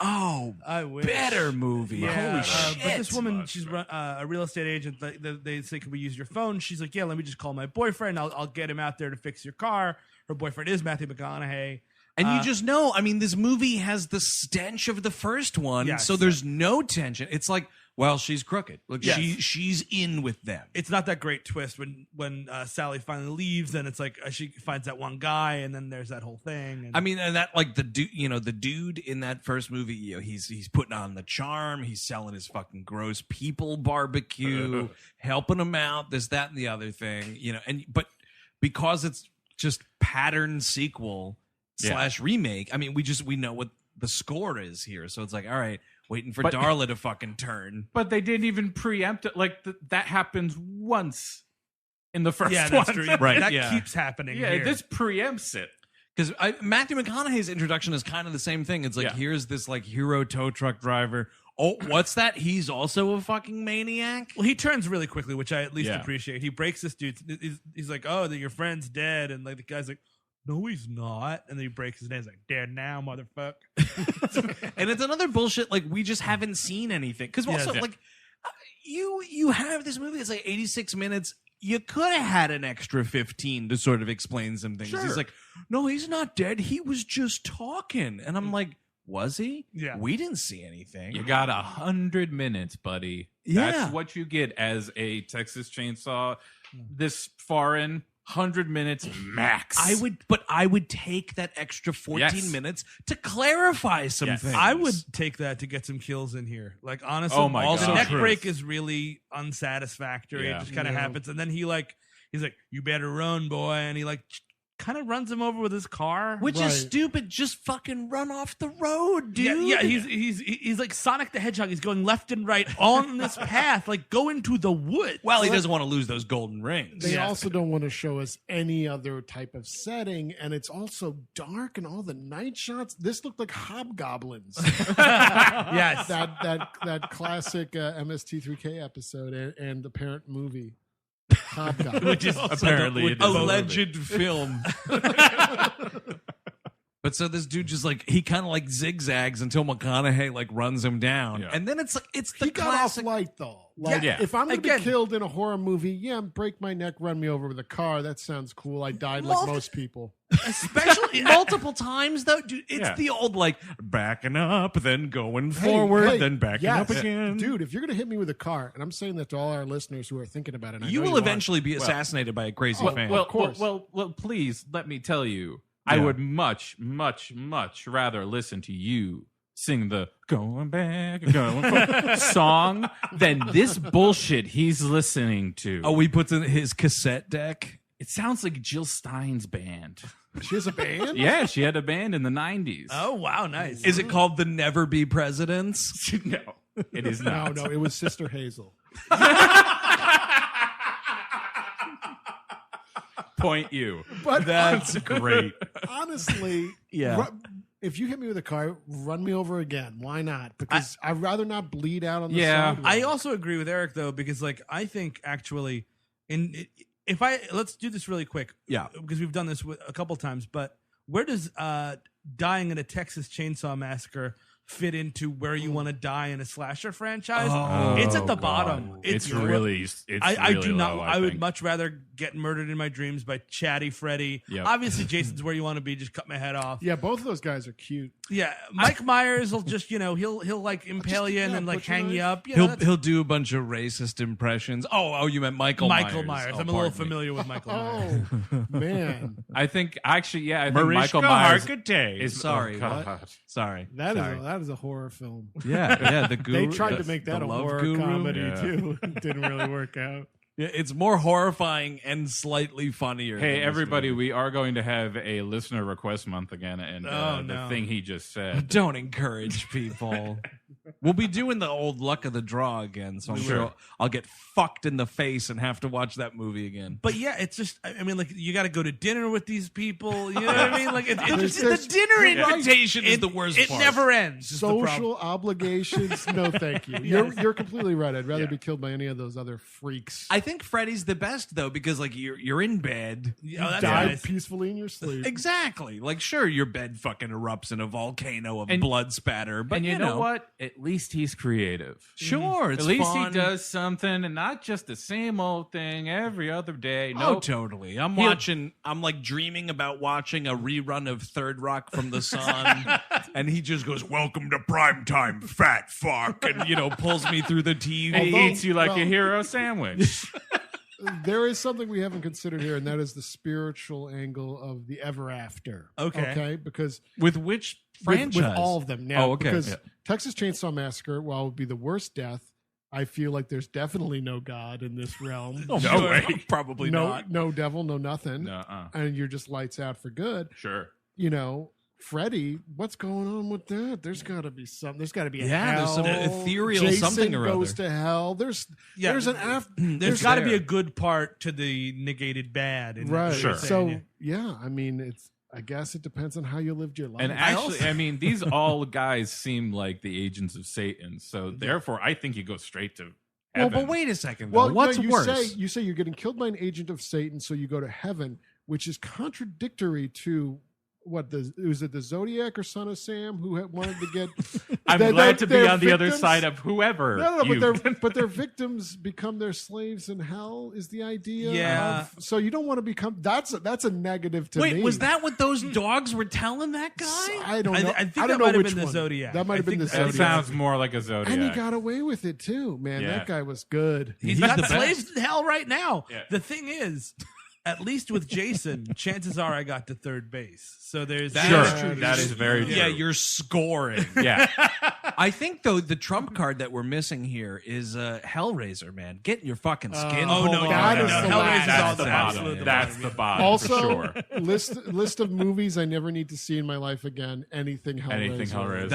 Oh, I wish. Better movie. Yeah, Holy shit. But this woman, she's a real estate agent. They say, can we use your phone? She's like, yeah, let me just call my boyfriend. I'll get him out there to fix your car. Her boyfriend is Matthew McConaughey. And you just know, I mean, this movie has the stench of the first one, yes. So there's no tension. It's like, well, she's crooked. Look, yes. she's in with them. It's not that great twist when Sally finally leaves, and it's like she finds that one guy, and then there's that whole thing. And I mean, and that like the dude in that first movie, he's putting on the charm, he's selling his fucking gross people barbecue, helping him out, this, that, and the other thing, but because it's just pattern sequel / remake, I mean, we know what the score is here, so it's like, all right. Waiting for Darla to fucking turn. But they didn't even preempt it. Like, that happens once in the first that's one. true. Right, That keeps happening here. This preempts it. Because Matthew McConaughey's introduction is kind of the same thing. It's like, here's this, like, hero tow truck driver. Oh, what's that? He's also a fucking maniac? Well, he turns really quickly, which I at least appreciate. He breaks this dude. He's like, oh, your friend's dead. And, like, the guy's like, no, he's not. And then he breaks his name. He's like, dead now, motherfucker. And it's another bullshit. Like, we just haven't seen anything. Because also, like, you have this movie that's like 86 minutes. You could have had an extra 15 to sort of explain some things. Sure. He's like, no, he's not dead. He was just talking. And I'm like, was he? Yeah. We didn't see anything. You got 100 minutes, buddy. Yeah. That's what you get as a Texas Chainsaw this far in. 100 minutes max. I would take that extra 14 minutes to clarify some things. I would take that to get some kills in here. Like, honestly, Oh my God. the neck Truth. break is really unsatisfactory. Yeah. It just kind of happens. And then he's like, you better run, boy. And he like kind of runs him over with his car. Which is stupid. Just fucking run off the road, dude. Yeah, he's like Sonic the Hedgehog. He's going left and right on this path. Like, go into the woods. Well, he doesn't want to lose those golden rings. They also don't want to show us any other type of setting, and it's also dark and all the night shots. This looked like hobgoblins. Yes, that classic MST3K episode and the parent movie. Hobgoblin. Which is apparently a alleged film. But so this dude just like, he kind of like zigzags until McConaughey like runs him down. Yeah. And then it's like, it's the He got classic. off light though. Like, if I'm going to be killed in a horror movie, break my neck, run me over with a car. That sounds cool. I died like most people. Especially multiple times though, dude. It's the old like backing up, then going forward, then backing up again. Dude, if you're going to hit me with a car, and I'm saying that to all our listeners who are thinking about it, You will eventually be assassinated by a crazy fan. Well, of course. Well, please let me tell you, I would much, much, much rather listen to you sing the "Going Back, Going Forward" song than this bullshit he's listening to. Oh, he puts in his cassette deck. It sounds like Jill Stein's band. She has a band? Yeah, she had a band in the 90s. Oh, wow, nice. Is it called the Never Be Presidents? No, it is not. No, it was Sister Hazel. Point you. But That's great. honestly, if you hit me with a car, run me over again. Why not? Because I'd rather not bleed out on the sidewalk. I also agree with Eric though, because like I think actually, let's do this really quick. Yeah, because we've done this a couple times. But where does dying in a Texas Chainsaw Massacre fit into where you want to die in a slasher franchise. Oh, it's at the God. bottom. It's really I do not. low, I would think. much rather get murdered in my dreams by Chatty Freddy. Yep. Obviously, Jason's where you want to be. Just cut my head off. Yeah, both of those guys are cute. Yeah, Mike Myers will just he'll like impale you and then like hang you up. He'll do a bunch of racist impressions. Oh, you meant Michael Myers. I'm a little familiar with Michael Myers. Oh man, I think actually, I think Mariska Michael Myers Hargitay. is Sorry, God. what? Sorry. that is a horror film. Yeah, the Guru. They tried to make that a Love horror Guru. comedy too. It didn't really work out. Yeah, it's more horrifying and slightly funnier. Hey, than this everybody, movie. we are going to have a listener request month again, and the thing he just said. Don't encourage people. We'll be doing the old luck of the draw again, so I'm sure I'll get fucked in the face and have to watch that movie again. But yeah, it's just, I mean, like, you got to go to dinner with these people. You know what I mean? Like, the dinner invitation is the worst It part. never ends. is the problem. Social obligations. No, thank you. You're completely right. I'd rather be killed by any of those other freaks. I think Freddy's the best though, because like you're in bed, Die peacefully in your sleep. exactly. Like sure, your bed fucking erupts in a volcano of blood spatter, but And you know what? At least he's creative. Sure, it's At least fun. he does something, and not just the same old thing every other day. Oh, Nope. totally. I'm like dreaming about watching a rerun of Third Rock from the Sun, and he just goes, "Welcome to primetime, fat fuck," and pulls me through the TV. And he eats you like a hero sandwich. There is something we haven't considered here, and that is the spiritual angle of the ever after. Okay, because with which franchise? With all of them now. Oh, okay. Because Texas Chainsaw Massacre, while it would be the worst death, I feel like there's definitely no God in this realm. No way. Probably not. No devil, no nothing. Nuh-uh. And you're just lights out for good. Sure. Freddy, what's going on with that? There's got to be something. There's got to be a hell. There's some ethereal Jason something or goes other. to hell. There's an after. There's got to be a good part to the negated bad. Right. Sure. So I mean, I guess it depends on how you lived your life. And actually, I mean, these all guys seem like the agents of Satan. So therefore, I think you go straight to heaven. Well, but wait a second. Though. What's worse? You say you're getting killed by an agent of Satan, so you go to heaven, which is contradictory to was it the Zodiac or Son of Sam who wanted to get? I'm glad to be on the other side of whoever. No, but their victims become their slaves in hell. Is the idea? Yeah. So you don't want to become. That's a negative to me. Wait, was that what those dogs were telling that guy? I don't know. I think I don't that know might have which been the one. Zodiac. That might have been the That Zodiac. sounds more like a Zodiac. And he got away with it too, man. Yeah. That guy was good. He's got slaves in hell right now. Yeah. The thing is, at least with Jason, chances are I got to third base. So there's That is very true. Yeah, you're scoring. Yeah. I think though the trump card that we're missing here is Hellraiser, man. Get in your fucking skin. Oh, no, that is the Hellraiser's last. all That's the absolute bottom. the That's bottom. the bottom Also, for sure. list of movies I never need to see in my life again. Anything Hellraiser. Anything Hellraiser.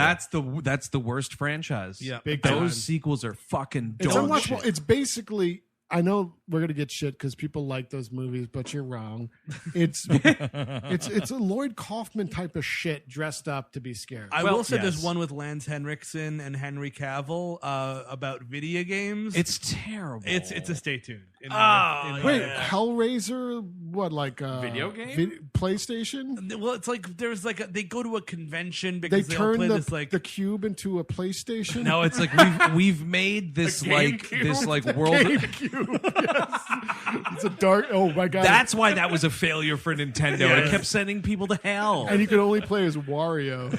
That's the worst franchise. Yeah. Big Those time. sequels are fucking It's dog unwatchable. shit. It's basically. I know we're gonna get shit because people like those movies, but you're wrong. It's a Lloyd Kaufman type of shit dressed up to be scary. I will say yes. there's one with Lance Henriksen and Henry Cavill about video games. It's terrible. It's a stay tuned. Wait, Hellraiser? What like Video game? PlayStation? Well, it's like there's like they go to a convention They because they all turn play the, this like the cube into a PlayStation. No, it's like we've made this like world. GameCube. Yes. It's a dark. Oh my god! That's why that was a failure for Nintendo. Yes. It kept sending people to hell. and you can only play as Wario.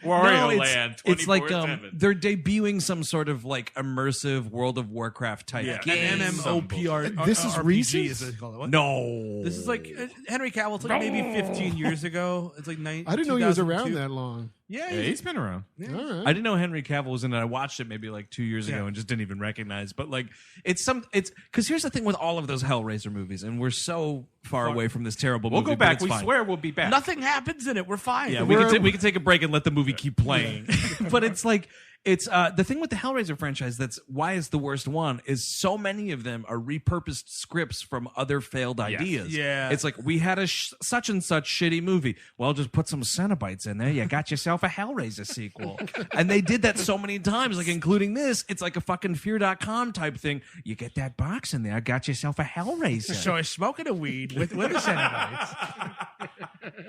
Wario No, Land. it's like 24/7. they're debuting some sort of like immersive World of Warcraft type game. an MMOPR. This is RPG, recent? is what they call it. What? No, This is like Henry Cavill. It's like maybe 15 years ago. It's like I didn't know he was around 2002. that long. Yeah, Yeah, he's been around. All right. I didn't know Henry Cavill was in it. I watched it maybe like 2 years ago Yeah. and just didn't even recognize. But like, it's because here's the thing with all of those Hellraiser movies, and we're so far away from this terrible We'll movie. go but back. it's We fine. swear we'll be back. nothing happens in it. We're fine. Yeah, we can take a break and let the movie keep playing. But it's like it's the thing with the Hellraiser franchise. That's why it's the worst one. Is so many of them are repurposed scripts from other failed ideas. Yeah. it's like we had a such and such shitty movie. Well, just put some Cenobites in there. You got yourself a Hellraiser sequel. And they did that so many times, like including this. It's like a fucking Fear.com type thing. You get that box in there. Got yourself a Hellraiser. So I was smoking a weed with the Cenobites.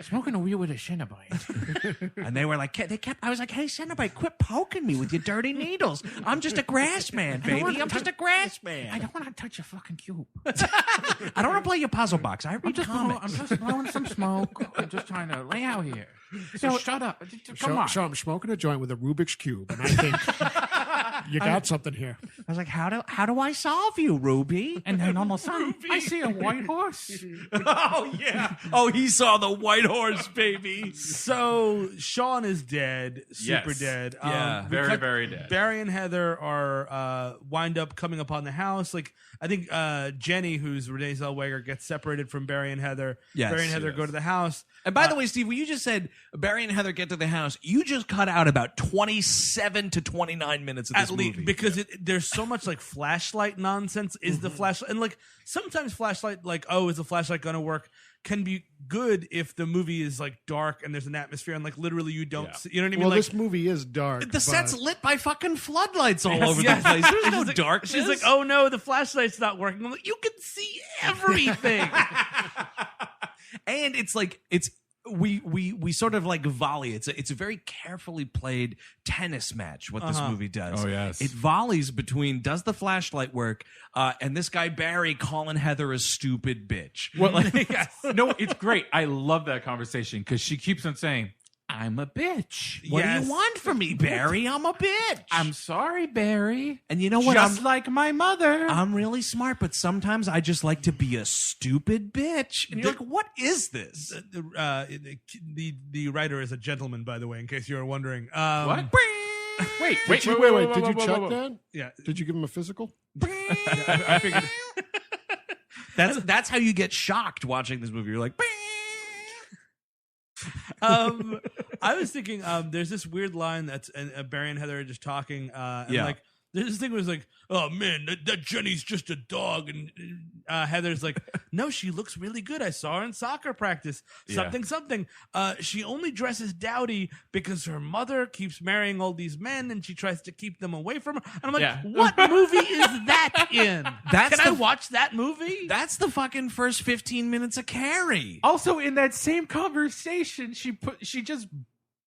Smoking a weed with a Cenobite. And they were like, I was like, hey, Cenobite, quit poking me with your dirty needles. I'm just a grass man, baby. I'm just a grass man. I don't want to touch your fucking cube. I don't want to play your puzzle box. I read comics. I'm just blowing some smoke. I'm just trying to lay out here. So shut up. Come on. So I'm smoking a joint with a Rubik's Cube, and I think you got something here. I was like, how do I solve you, Ruby? And then all of a sudden, I see a white horse. Oh, yeah. Oh, he saw the white horse, baby. So Sean is dead, super dead. Yeah, very, very dead. Barry and Heather are wind up coming upon the house. Like I think Jenny, who's Renée Zellweger, gets separated from Barry and Heather. Yes, Barry and Heather go to the house. And by the way, Steve, when you just said Barry and Heather get to the house, you just cut out about 27 to 29 minutes of this movie. Because there's so much like flashlight nonsense. Is the flashlight, and like sometimes flashlight, like, oh, is the flashlight going to work, can be good if the movie is like dark and there's an atmosphere and like literally you don't see, you know what I mean? Well, like, this movie is dark. The set's lit by fucking floodlights all over the place. There's no darkness. She's like, oh no, the flashlight's not working. I'm like, you can see everything. And it's like we sort of like volley. It's a very carefully played tennis match. What this movie does. Oh yes, it volleys between does the flashlight work and this guy Barry calling Heather a stupid bitch. Well, no, it's great. I love that conversation because she keeps on saying, I'm a bitch. What do you want from me, Barry? I'm a bitch. I'm sorry, Barry. And you know what? Just like my mother. I'm really smart, but sometimes I just like to be a stupid bitch. And you're like, what is this? The writer is a gentleman, by the way, in case you were wondering. What? Wait. Did you check that? Yeah. Did you give him a physical? I figured. That's how you get shocked watching this movie. You're like, I was thinking, there's this weird line that's Barry and Heather are just talking, and like there's this thing where it's like, oh man, that Jenny's just a dog, and Heather's like, no, she looks really good. I saw her in soccer practice. Something. She only dresses dowdy because her mother keeps marrying all these men, and she tries to keep them away from her. And I'm like, what movie is that in? Can I watch that movie? That's the fucking first 15 minutes of Carrie. Also, in that same conversation, she just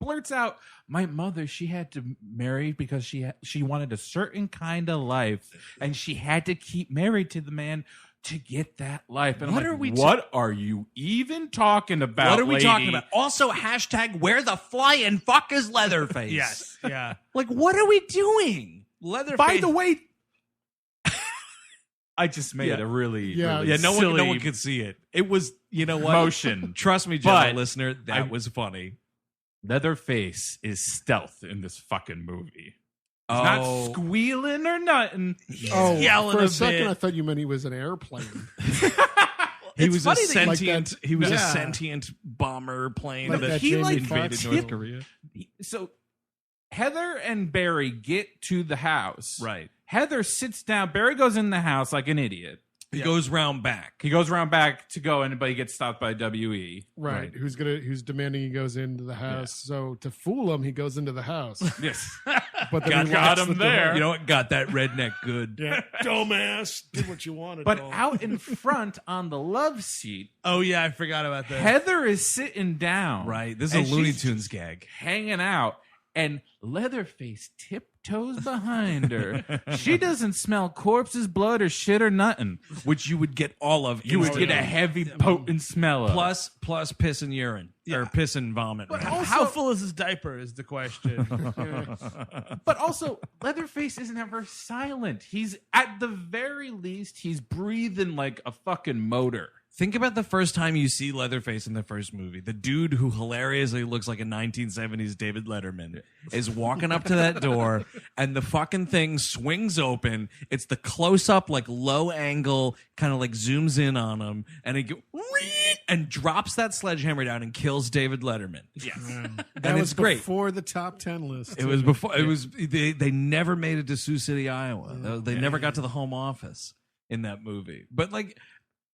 blurts out, my mother, she had to marry because she wanted a certain kind of life, and she had to keep married to the man to get that life. And what are you even talking about? What are we talking about? Also, hashtag where the flying fuck is Leatherface? Yes. Yeah. Like, what are we doing? Leatherface. By the way, I just made a really no one could see it. It was, you know what? Motion. Trust me, general listener, that was funny. Leatherface is stealth in this fucking movie. He's not squealing or nothing. He's yelling for a second, I thought you meant he was an airplane. He was a sentient. He was a sentient bomber plane that he invaded North Korea. So Heather and Barry get to the house. Right. Heather sits down. Barry goes in the house like an idiot. He goes round back. He goes around back to go in, but he gets stopped by WE. Right. Who's demanding he goes into the house. Yeah. So to fool him, he goes into the house. Yes. But then got him there. You know what? Got that redneck good. Yeah. Dumbass. Did what you wanted. But out in front on the love seat. Oh, yeah. I forgot about that. Heather is sitting down. Right. This is a Looney Tunes gag. Hanging out. And Leatherface tiptoes behind her. She doesn't smell corpses, blood, or shit or nothing. Which you would get all of. You would get a heavy, potent smell of. Plus piss and urine. Or piss and vomit. But also, how full is his diaper is the question. But also, Leatherface is never silent. He's, at the very least, he's breathing like a fucking motor. Think about the first time you see Leatherface in the first movie. The dude who hilariously looks like a 1970s David Letterman is walking up to that door, and the fucking thing swings open. It's the close-up, like low angle, kind of like zooms in on him, and it and drops that sledgehammer down and kills David Letterman. Yes, that was great. Before the top 10 list. It was before. It was they never made it to Sioux City, Iowa. They never got to the home office in that movie. But like.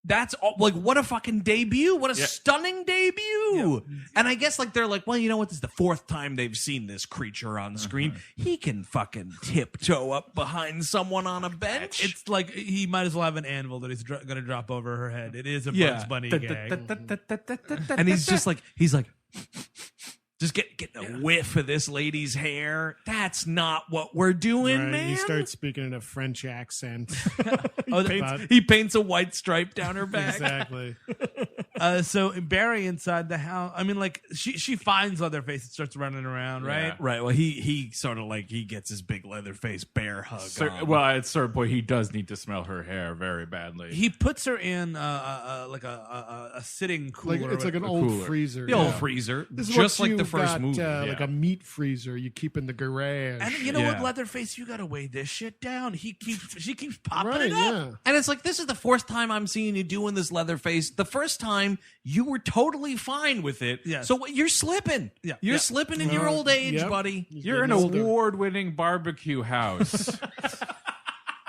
That's all, like, what a fucking debut. What a stunning debut. Yeah. And I guess like they're like, well, you know what? This is the fourth time they've seen this creature on screen. He can fucking tiptoe up behind someone on a bench. It's like he might as well have an anvil that he's going to drop over her head. It is a Bugs Bunny gag. And he's like, just get a whiff of this lady's hair. That's not what we're doing, man. He starts speaking in a French accent. He paints a white stripe down her back. Exactly. So Barry inside the house. I mean, like she finds Leatherface and starts running around, right? Yeah. Right. Well, he sort of like he gets his big Leatherface bear hug. Well, at a certain point, he does need to smell her hair very badly. He puts her in like a sitting cooler. It's like an old freezer. The old freezer, just like the first movie. Like a meat freezer you keep in the garage. And you know what, Leatherface, you got to weigh this shit down. She keeps popping it up. Yeah. And it's like, this is the fourth time I'm seeing you doing this, Leatherface. The first time you were totally fine with it. Yeah. So you're slipping. Yeah. You're slipping in your old age, buddy. You're an award-winning barbecue house.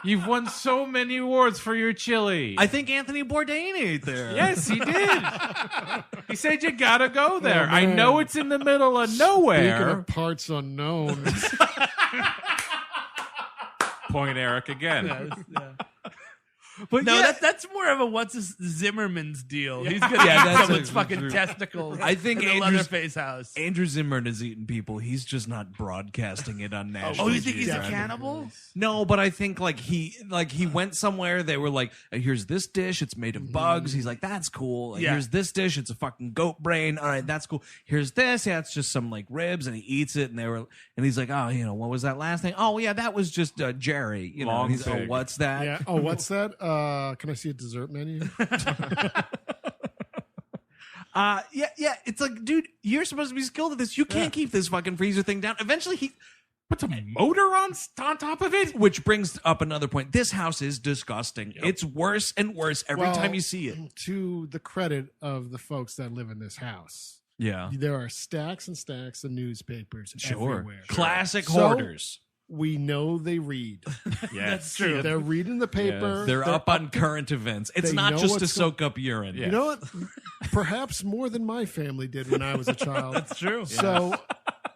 You've won so many awards for your chili. I think Anthony Bourdain ate there. Yes, he did. He said you gotta go there. I know it's in the middle of nowhere. Speaking of parts unknown. Point Eric again. Yeah. But no, that's more of a what's his Zimmerman's deal. He's gonna eat someone's fucking testicles. I think in the Leatherface house. Andrew Zimmern is eating people. He's just not broadcasting it on national. Oh, you think he's a cannibal? No, but I think like he went somewhere. They were like, "Here's this dish. It's made of bugs." He's like, "That's cool." And here's this dish. It's a fucking goat brain. All right, that's cool. Here's this. Yeah, it's just some like ribs, and he eats it. And he's like, "Oh, what was that last thing? Oh, yeah, that was just Jerry. And he's, oh, what's that? Yeah. Oh, what's that? Can I see a dessert menu? Yeah. It's like, dude, you're supposed to be skilled at this. You can't keep this fucking freezer thing down. Eventually, he puts a motor on top of it, which brings up another point. This house is disgusting. Yep. It's worse and worse every time you see it. To the credit of the folks that live in this house. Yeah. There are stacks and stacks of newspapers everywhere. Classic hoarders. We know they read. Yeah, that's true. They're reading the paper. Yes. They're up on current events. It's not just to soak up urine. You know what? Perhaps more than my family did when I was a child. That's true. So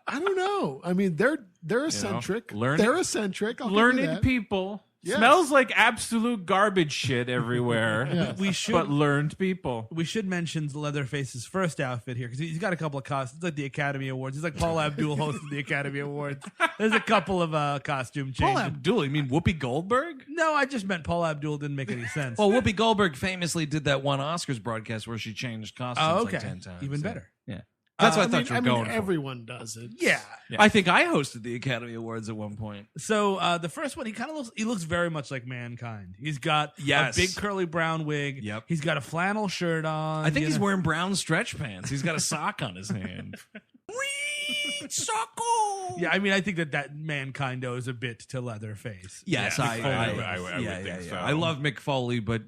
I don't know. I mean, they're eccentric. They're eccentric. Learned people. Yes. Smells like absolute garbage shit everywhere. Yes. But learned people. We should mention Leatherface's first outfit here because he's got a couple of costumes. It's like the Academy Awards. He's like Paul Abdul hosting the Academy Awards. There's a couple of costume changes. Paul Abdul? You mean Whoopi Goldberg? No, I just meant Paul Abdul didn't make any sense. Well, Whoopi Goldberg famously did that one Oscars broadcast where she changed costumes like 10 times. Even better. Yeah. That's what I thought you were going for. Everyone does it. Yeah. I think I hosted the Academy Awards at one point. So the first one, he looks very much like Mankind. He's got a big curly brown wig. Yep. He's got a flannel shirt on. I think he's wearing brown stretch pants. He's got a sock on his hand. Socko! Yeah, I mean, I think that Mankind owes a bit to Leatherface. Yes, I would think so. I love Mick Foley, but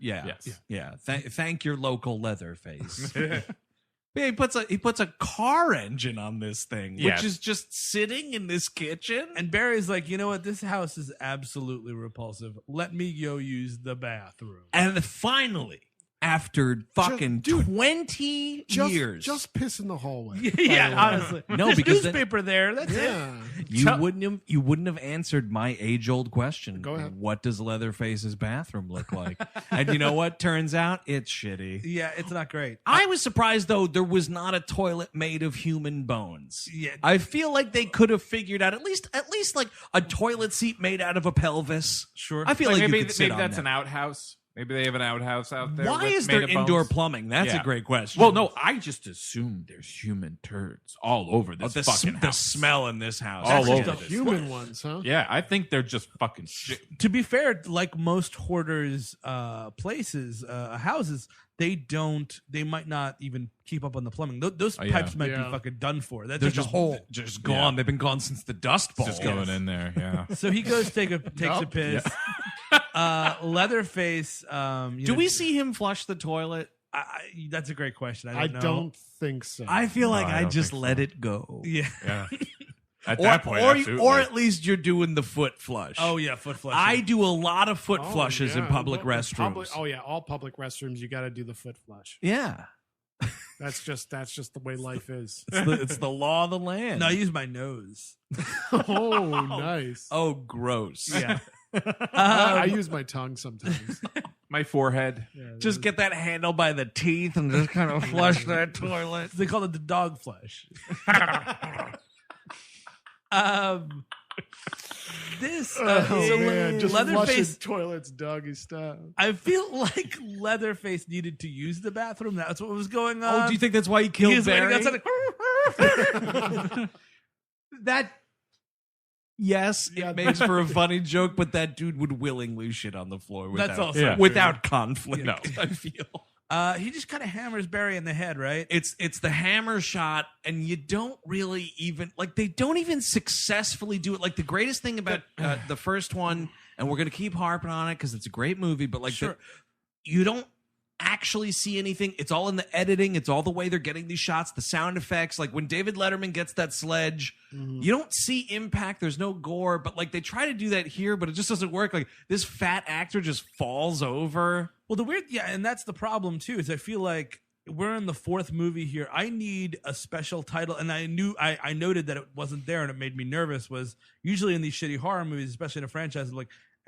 thank your local Leatherface. He puts a car engine on this thing, which is just sitting in this kitchen. And Barry's like, you know what? This house is absolutely repulsive. Let me go use the bathroom. And finally, after fucking 20 years, just piss in the hallway. Yeah, honestly, no, there's because newspaper there. That's it. You wouldn't have answered my age-old question. Go ahead. What does Leatherface's bathroom look like? And you know what? Turns out it's shitty. Yeah, it's not great. I was surprised though there was not a toilet made of human bones. Yeah, I feel like they could have figured out at least like a toilet seat made out of a pelvis. Sure. I feel like maybe you could sit on that's that. an outhouse. Maybe they have an outhouse out there. Why is there indoor plumbing? That's a great question. Well, no, I just assume there's human turds all over this fucking house. The smell in this house. All over the human ones, huh? Yeah, I think they're just fucking shit. To be fair, like most hoarders' houses, they might not even keep up on the plumbing. Those pipes might be fucking done for. They're just a hole. Just gone. Yeah. They've been gone since the Dust Bowl. Just going in there, yeah. So he goes takes a piss. Yeah. Leatherface. Do we see him flush the toilet? That's a great question. I don't know. don't think so. I feel like I just let it go. Yeah. At that point, or at least you're doing the foot flush. Oh yeah, foot flush. I do a lot of foot flushes in public restrooms. All public restrooms, you got to do the foot flush. Yeah. That's just the way life is. It's the law of the land. No, I use my nose. Oh, nice. Oh, gross. Yeah. I use my tongue sometimes. My forehead. Yeah, just get that handle by the teeth and just kind of flush that toilet. They call it the dog flush. Just Leatherface toilets, doggy style. I feel like Leatherface needed to use the bathroom. That's what was going on. Oh, do you think that's why he killed Barry? That. Yes, it makes for a funny joke, but that dude would willingly shit on the floor without conflict. No. I feel. He just kind of hammers Barry in the head, right? It's the hammer shot, and you don't really even they don't even successfully do it. Like the greatest thing about the first one, and we're gonna keep harping on it because it's a great movie, but you don't actually see anything. It's all in the editing. It's all the way they're getting these shots, the sound effects. Like when David Letterman gets that sledge, you don't see impact. There's no gore, but they try to do that here, but it just doesn't work. Like this fat actor just falls over. Well, and that's the problem too, is I feel like we're in the fourth movie here. I need a special title, and I noted that it wasn't there, and it made me nervous. Was usually in these shitty horror movies, especially in a franchise,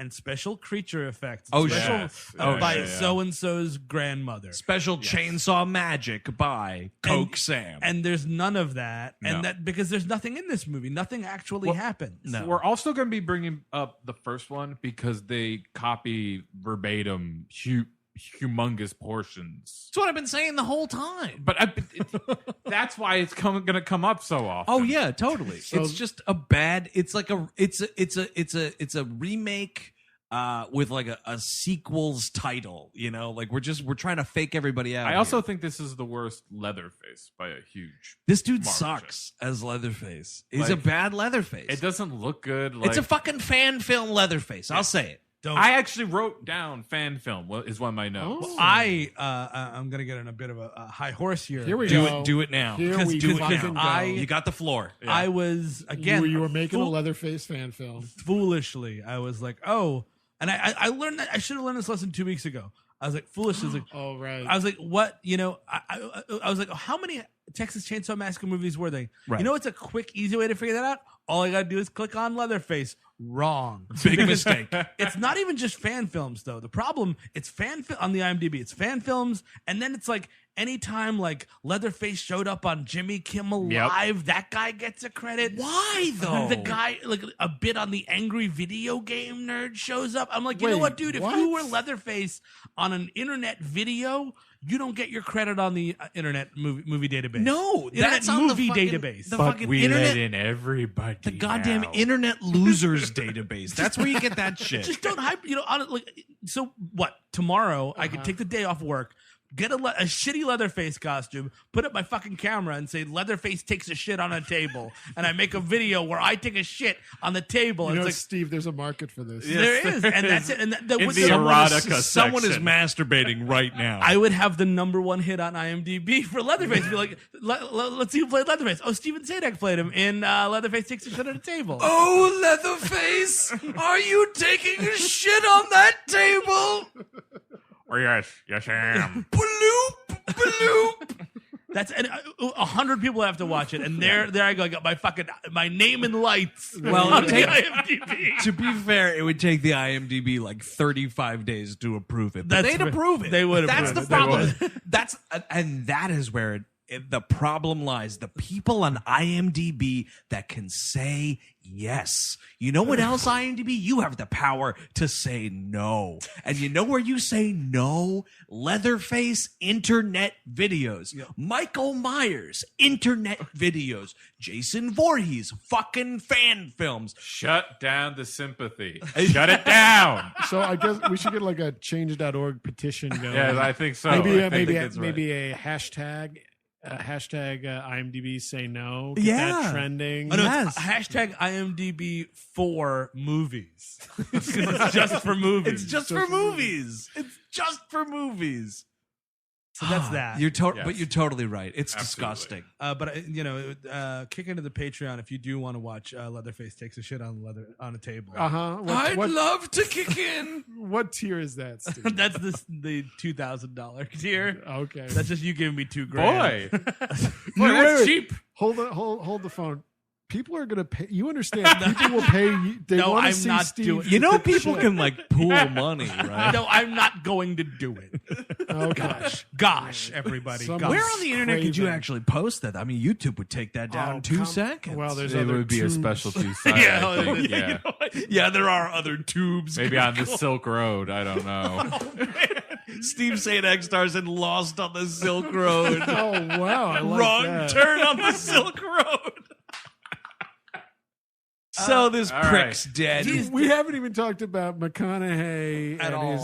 and special creature effects. By so-and-so's grandmother. Special chainsaw magic by Coke Sam. And there's none of that. No. And that because there's nothing in this movie. Nothing actually happens. No. We're also going to be bringing up the first one because they copy verbatim humongous portions. That's what I've been saying the whole time. But that's why it's going to come up so often. Oh yeah, totally. So, it's just a bad. It's like it's a remake with a sequel's title. You know, we're trying to fake everybody out. I also think this is the worst Leatherface by a huge. This dude sucks as Leatherface. He's a bad Leatherface. It doesn't look good. It's a fucking fan film Leatherface. I'll say it. I actually wrote down fan film is one of my notes. Oh. I'm gonna get on a bit of a high horse here. Here we go. Do it now. Do it now. You got the floor. Yeah. I was again. You were making a Leatherface fan film. Foolishly, I was like, oh, and I learned that I should have learned this lesson 2 weeks ago. I was like, foolish. Oh right. I was like, what? You know, I was like, how many Texas Chainsaw Massacre movies were they? Right. You know, it's a quick, easy way to figure that out. All I got to do is click on Leatherface. Wrong. Big mistake. It's not even just fan films, though. The problem, it's on the IMDb. It's fan films, and then it's anytime Leatherface showed up on Jimmy Kimmel Live, that guy gets a credit. Why though? The guy a bit on the Angry Video Game Nerd shows up. I'm like, you know what, dude? If you were Leatherface on an internet video, you don't get your credit on the internet movie database. No, that's on movie database. But we let in everybody. The goddamn internet losers database. That's where you get that shit. Just don't hype. So what? Tomorrow I could take the day off work, get a shitty Leatherface costume, put up my fucking camera, and say Leatherface takes a shit on a table, and I make a video where I take a shit on the table. You know, Steve, there's a market for this. There is, and that's it. And someone is masturbating right now. I would have the #1 hit on IMDb for Leatherface. Be like, let's see who played Leatherface. Oh, Steven Sadek played him in Leatherface Takes a Shit on a Table. Oh, Leatherface, are you taking a shit on that table? Oh, yes, I am. Bloop, bloop. That's 100 people have to watch it, and there I go. I got my name in lights. Well, on the IMDb. To be fair, it would take the IMDb 35 days to approve it. But they'd approve it. They would. That's the problem. That is where the problem lies. The people on IMDb that can say yes. You know what else, IMDb? You have the power to say no. And you know where you say no? Leatherface internet videos. Yep. Michael Myers internet videos. Jason Voorhees fucking fan films. Shut down the sympathy. Shut it down. So I guess we should get a change.org petition going. Yeah, I think so. Maybe a hashtag. Hashtag IMDb say no. Get that trending. Oh, no, it's hashtag IMDb for movies. It's just for movies. It's just for movies. It's just for movies. So that's that. But you're totally right. It's disgusting. But kick into the Patreon if you do want to watch Leatherface takes a shit on a table. I'd love to kick in. What tier is that, Steve? That's the $2,000 tier. Okay, that's just you giving me $2,000. Boy, that's cheap. Hold the phone. People are gonna pay. You understand? People will pay. They want to see Steve. People can pool money, right? No, I'm not going to do it. Oh gosh, everybody. Where on the internet could you actually post that? I mean, YouTube would take that down in 2 seconds. Well, it would be a special 2-sided. Yeah, there are other tubes. Maybe on the Silk Road. I don't know. Steve St. X stars in Lost on the Silk Road. Oh wow! I like Wrong that. turn on the Silk Road. So this prick's dead. We haven't even talked about McConaughey At and all.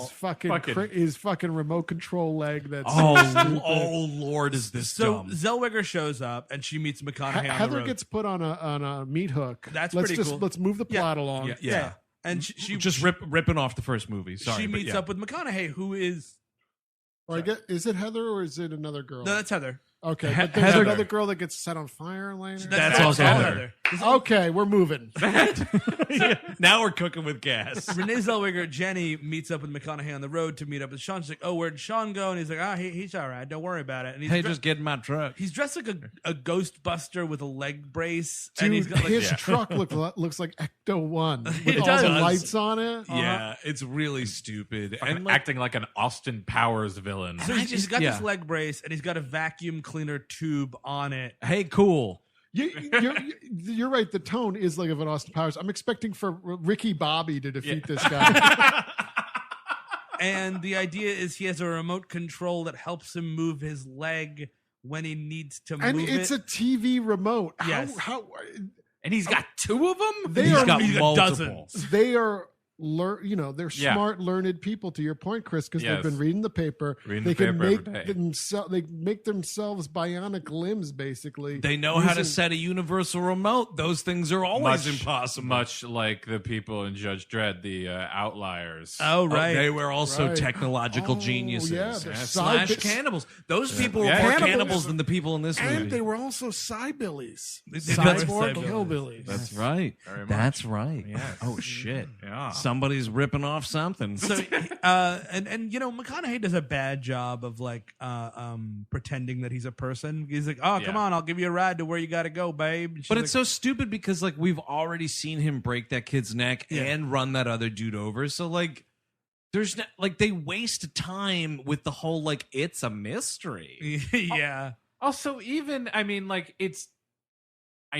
his fucking remote control leg. That's oh Lord, is this dumb? Zellweger shows up and she meets McConaughey on the Heather road. gets put on a meat hook. That's let's pretty cool. Let's move the plot along. Yeah. And she just ripping off the first movie. Sorry, she meets up with McConaughey, who is. Or is it Heather or is it another girl? No, that's Heather. Okay, but there's Heather. another girl that gets set on fire later. That's also Heather. Okay, we're moving. Now we're cooking with gas. Renée Zellweger, Jenny, meets up with McConaughey on the road to meet up with Sean. She's like, "Oh, where'd Sean go?" And he's like, he's all right. Don't worry about it. And he's just get in my truck. He's dressed like a Ghostbuster with a leg brace. Dude, and he's got his truck looks like Ecto 1 with It all does. the lights on it. Yeah, it's really stupid. And acting like an Austin Powers villain. So he's got this leg brace and he's got a vacuum cleaner tube on it. Hey, cool. You're right. The tone is like of an Austin Powers. I'm expecting for Ricky Bobby to defeat this guy. And the idea is he has a remote control that helps him move his leg when he needs to move it. And it's a TV remote. Yes. And he's got 2 of them? He's got multiple. Dozens. They are they're smart, learned people. To your point, Chris, because they've been reading the paper. They can make themselves bionic limbs. Basically, they know how to set a universal remote. Those things are always impossible. Much like the people in Judge Dredd, the outliers. Oh, right. They were also technological geniuses. Yeah, slash cannibals. Those people were more cannibals than the people in this movie. And they were also cybillies. Cyborg hillbillies. That's right. That's right. Yes. Oh shit. Yeah. Somebody's ripping off something. So, and McConaughey does a bad job of pretending that he's a person. He's like, "Oh, come on, I'll give you a ride to where you got to go, babe." But it's so stupid because we've already seen him break that kid's neck and run that other dude over. So there's they waste time with the whole it's a mystery. Yeah. Also, even I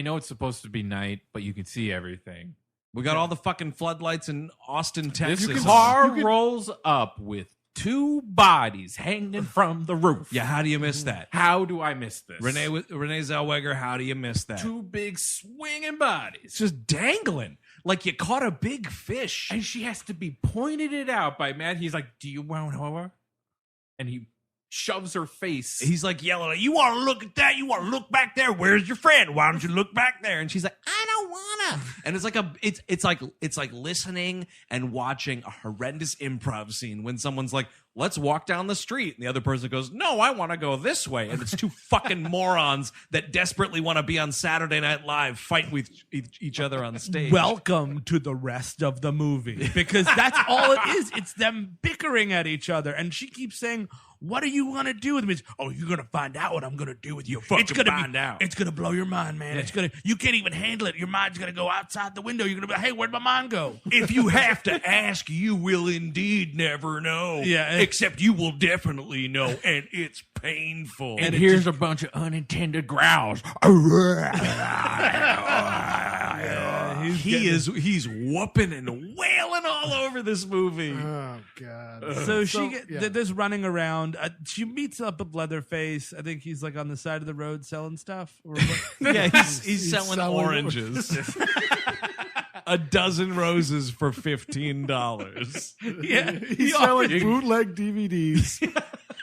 know it's supposed to be night, but you can see everything. We got all the fucking floodlights in Austin, Texas. This car rolls up with 2 bodies hanging from the roof. Yeah, how do you miss that? How do I miss this? Renée Zellweger, how do you miss that? 2 big swinging bodies. Just dangling. Like you caught a big fish. And she has to be pointed it out by Matt. He's like, "Do you want her?" And he shoves her face. He's yelling, "You want to look at that? You want to look back there? Where's your friend? Why don't you look back there?" And she's like, "I don't wanna." And it's like listening and watching a horrendous improv scene when someone's like, "Let's walk down the street," and the other person goes, "No, I want to go this way." And it's 2 fucking morons that desperately want to be on Saturday Night Live fight with each other on stage. Welcome to the rest of the movie, because that's all it is. It's them bickering at each other, and she keeps saying, "What do you want to do with me?" "Oh, you're gonna find out what I'm gonna do with you. It's gonna find out. It's gonna blow your mind, man. Yeah. You can't even handle it. Your mind's gonna go outside the window. You're gonna be like, hey, where'd my mind go?" If you have to ask, you will indeed never know. Yeah. Except you will definitely know, and it's painful. And here's a bunch of unintended growls. He's whooping and wailing all over this movie. Oh God! So there's running around. She meets up with Leatherface. I think he's on the side of the road selling stuff. Yeah, he's selling oranges. A dozen roses for $15. Yeah, he's selling bootleg DVDs.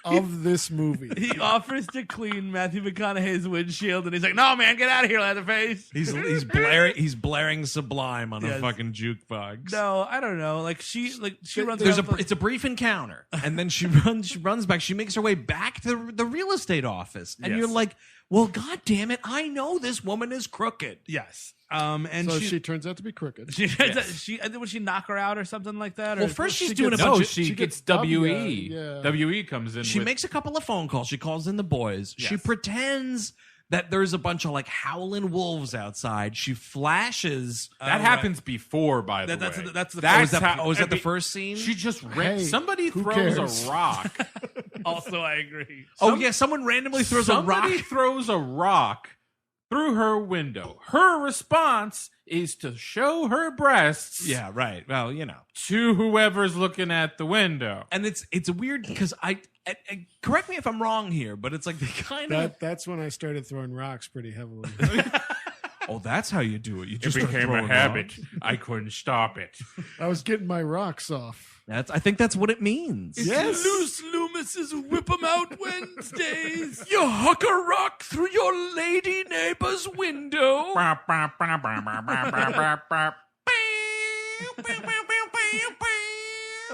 of this movie. He offers to clean Matthew McConaughey's windshield, and he's like, "No, man, get out of here, Leatherface." He's blaring Sublime on a fucking jukebox. No, I don't know. Like she runs. It's a brief encounter, and then she runs back. She makes her way back to the real estate office, and you're like, "Well, God damn it! I know this woman is crooked." Yes. And so she turns out to be crooked. Would she knock her out or something like that? Well, first she's doing a bunch of... She gets WE. WE comes in. She makes a couple of phone calls. She calls in the boys. Yes. She pretends that there's a bunch of like howling wolves outside. She flashes. That happens before, by the way. That's the first. Was that the first scene? She just somebody throws a rock. Also, I agree. Someone randomly throws a rock. Somebody throws a rock through her window. Her response is to show her breasts. Yeah, right. Well, to whoever's looking at the window. And it's weird because I correct me if I'm wrong here, but it's like they kind of... That's when I started throwing rocks pretty heavily. Oh, that's how you do it. You just became a habit. I couldn't stop it. I was getting my rocks off. I think that's what it means. It's Loose Loomis's Whip 'em Out Wednesdays. You huck a rock through your lady neighbor's window.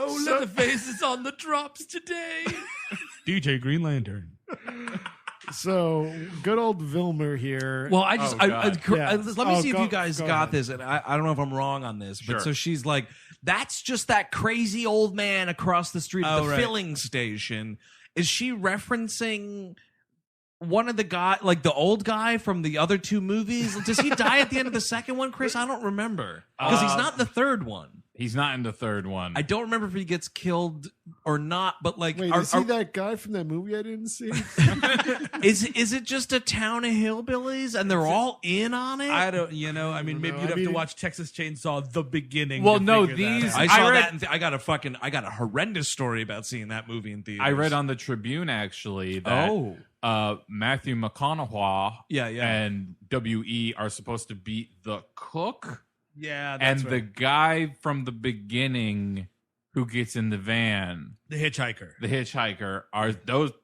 Oh, Leatherface is on the drops today. DJ Green Lantern. So, good old Vilmer here. Well, let me see if you guys got this, and I don't know if I'm wrong on this, but so she's like, that's just that crazy old man across the street at the filling station. Is she referencing one of the guy, like the old guy from the other two movies? Does he die at the end of the second one, Chris? I don't remember. Because he's not in the third one. He's not in the third one. I don't remember if he gets killed or not, but like... Wait, is he that guy from that movie I didn't see? Is it just a town of hillbillies and they're all in on it? I don't, maybe you'd have to watch Texas Chainsaw, the beginning. Well, no, these... I saw that and I got a horrendous story about seeing that movie in theaters. I read on the Tribune, actually, that Matthew McConaughey and WE are supposed to beat the cook. Yeah, that's and the guy from the beginning who gets in the van, the hitchhiker,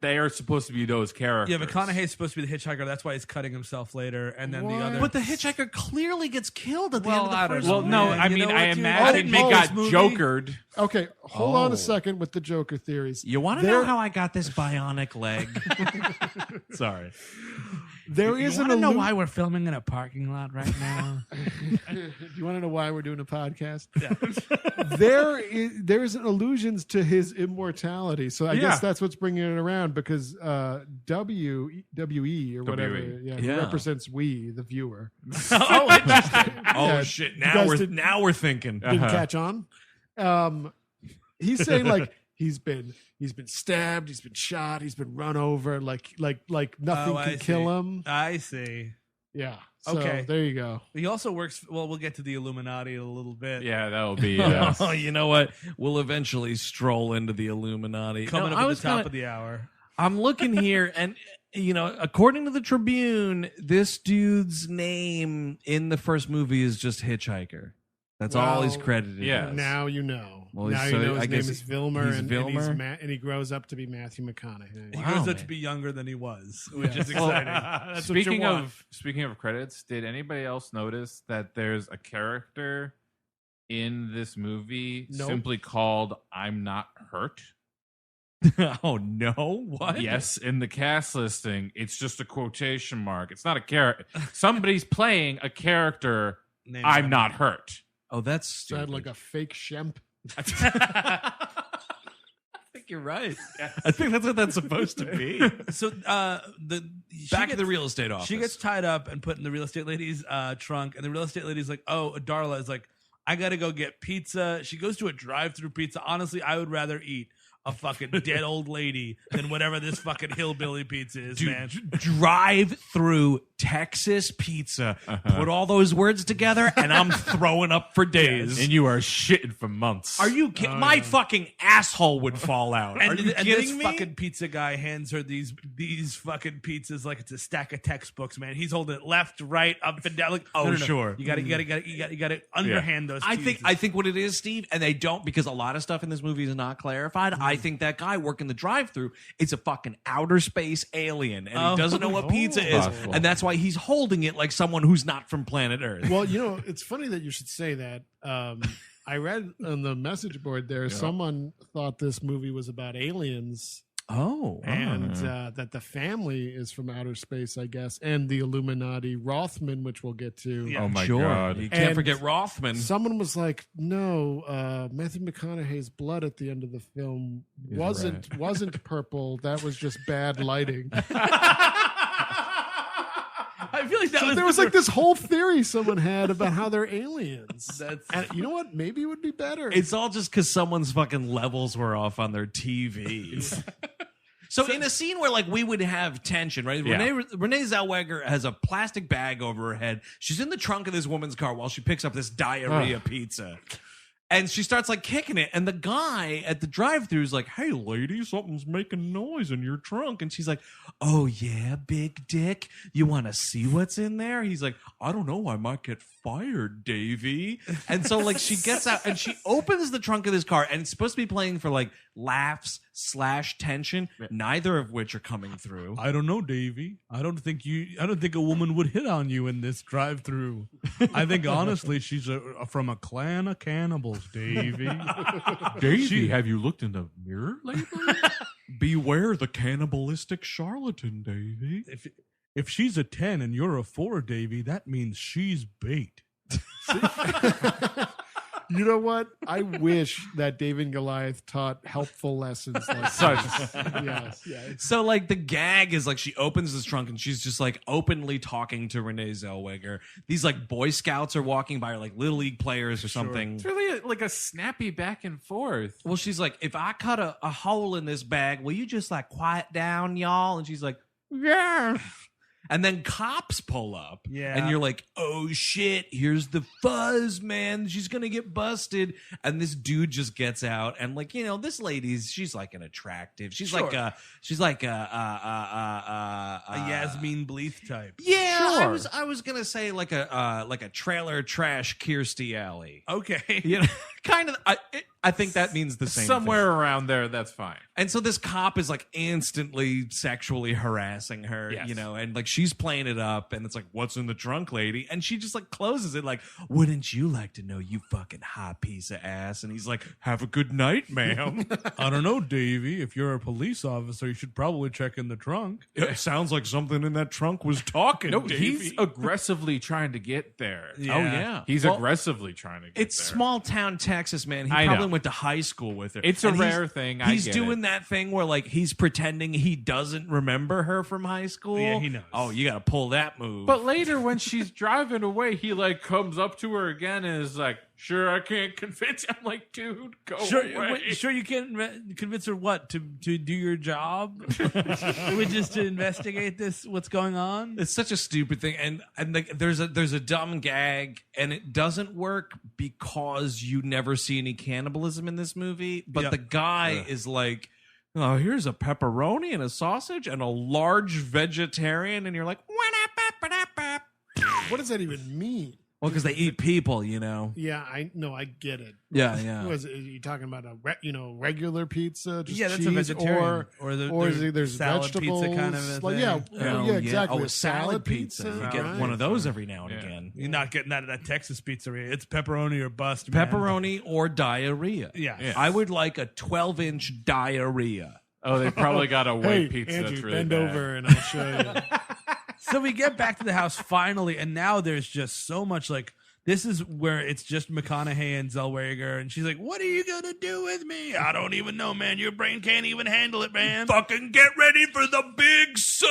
they are supposed to be those characters. Yeah, McConaughey's supposed to be the hitchhiker. That's why he's cutting himself later. And then the other, but the hitchhiker clearly gets killed at the end of the first one. No, I mean, I imagine they got jokered. Okay, hold on a second with the Joker theories. You want to know how I got this bionic leg? Sorry. There is an. You want to know why we're filming in a parking lot right now? Do you want to know why we're doing a podcast? Yeah. There's allusions to his immortality, so I guess that's what's bringing it around because WE or whatever, he represents we, the viewer. Oh, interesting. Shit! Now we're thinking. Didn't catch on. He's saying like. He's been stabbed, he's been shot, he's been run over, like nothing can kill him. I see. Yeah. So, okay. There you go. He also works. Well, we'll get to the Illuminati in a little bit. Yeah, that'll be. Oh, you know what? We'll eventually stroll into the Illuminati. Coming up at the top of the hour. I'm looking here, and according to the Tribune, this dude's name in the first movie is just Hitchhiker. That's all he's credited. Yeah. Now you know. Well, now you know his name is Vilmer, and he grows up to be Matthew McConaughey. He grows up to be younger than he was, which is exciting. Speaking of credits, did anybody else notice that there's a character in this movie simply called "I'm Not Hurt"? Oh no! What? Yes, in the cast listing, it's just a quotation mark. It's not a character. Somebody's playing a character. I'm not hurt. Oh, that's stupid. Sound like a fake Shemp. I think you're right. Yes. I think that's what that's supposed to be. So back to the real estate office. She gets tied up and put in the real estate lady's trunk, and the real estate lady's like, "Oh, Darla is like, I gotta go get pizza." She goes to a drive-thru pizza. Honestly, I would rather eat a fucking dead old lady than whatever this fucking hillbilly pizza is, dude, man. Drive-through Texas pizza. Put all those words together, and I'm throwing up for days. And you are shitting for months. Are you kidding? My fucking asshole would fall out. Are you kidding this me? Fucking pizza guy hands her these fucking pizzas like it's a stack of textbooks, man. He's holding it left, right, up and down. Like, no. Sure. You got to underhand those. I think what it is, Steve, and they don't, because a lot of stuff in this movie is not clarified. I think that guy working the drive-thru is a fucking outer space alien, and he doesn't know what pizza is, and that's why he's holding it like someone who's not from planet Earth. Well, it's funny that you should say that. I read on the message board there, someone thought this movie was about aliens. Oh, and that the family is from outer space, I guess, and the Illuminati, Rothman, which we'll get to. Yeah. Oh my God! You can't forget Rothman. Someone was like, "No, Matthew McConaughey's blood at the end of the film wasn't purple. That was just bad lighting." I feel like there was like this whole theory someone had about how they're aliens. And you know what? Maybe it would be better. It's all just because someone's fucking levels were off on their TVs. So in a scene where like we would have tension, right? Yeah. Renée Zellweger has a plastic bag over her head. She's in the trunk of this woman's car while she picks up this diarrhea pizza. And she starts like kicking it. And the guy at the drive-thru is like, "Hey, lady, something's making noise in your trunk." And she's like, "Oh, yeah, big dick. You want to see what's in there?" He's like, "I don't know. I might get fired, Davey." And so like she gets out and she opens the trunk of this car, and it's supposed to be playing for like laughs / tension, neither of which are coming through. I don't know, Davey. I don't think a woman would hit on you in this drive-thru. I think honestly she's from a clan of cannibals, Davey. Davey, have you looked in the mirror lately? Beware the cannibalistic charlatan, Davey. If she's a 10 and you're a 4, Davey, that means she's bait. You know what? I wish that David and Goliath taught helpful lessons like such. Yes. So like the gag is like she opens this trunk and she's just like openly talking to Renée Zellweger. These like Boy Scouts are walking by, or like Little League players or something. It's really like a snappy back and forth. Well, she's like, "If I cut a hole in this bag, will you just like quiet down, y'all?" And she's like, "Yeah." And then cops pull up. Yeah. And you're like, "Oh shit, here's the fuzz, man. She's gonna get busted." And this dude just gets out, and like, this she's like an attractive. She's like a Yasmin Bleeth type. Yeah, sure. I was gonna say like a trailer trash Kirstie Alley. Okay. Kind of. I think that means the same Somewhere thing. around there, that's fine. And so this cop is like instantly sexually harassing her, and like she's playing it up, and it's like, "What's in the trunk, lady?" And she just like closes it like, "Wouldn't you like to know, you fucking hot piece of ass?" And he's like, "Have a good night, ma'am." I don't know, Davey. If you're a police officer, you should probably check in the trunk. It sounds like something in that trunk was talking. No, Davey. he's aggressively trying to get there. Yeah. Oh yeah, he's aggressively trying to get there. It's small town Texas, man. He I probably know. went to high school with her. It's a rare thing. He's doing that thing where like he's pretending he doesn't remember her from high school. Yeah, he knows. Oh, you got to pull that move. But later, when she's driving away, he like comes up to her again and is like, "Sure, I can't convince you." I'm like, "Dude, go away." Sure, you can't convince her what to do your job, just to investigate what's going on. It's such a stupid thing, and like, there's a dumb gag, and it doesn't work because you never see any cannibalism in this movie. But the guy is like, "Oh, here's a pepperoni and a sausage and a large vegetarian," and you're like, What does that even mean? Well, because they eat people, Yeah, I get it. Yeah. Are you talking about a regular pizza? Just that's cheese, a vegetarian, or there's salad vegetables, pizza kind of a like thing. exactly. Oh, a salad pizza. You get one of those every now and again. You're not getting that at that Texas pizzeria. It's pepperoni or bust. Man. Pepperoni or diarrhea. Yeah. I would like a 12-inch diarrhea. Oh, they probably got a white Hey, pizza Andrew, that's really bend bad. over and I'll show you. So we get back to the house finally, and now there's just so much like. This is where it's just McConaughey and Zellweger, and she's like, "What are you gonna do with me? I don't even know, man. Your brain can't even handle it, man. Fucking get ready for the big suck."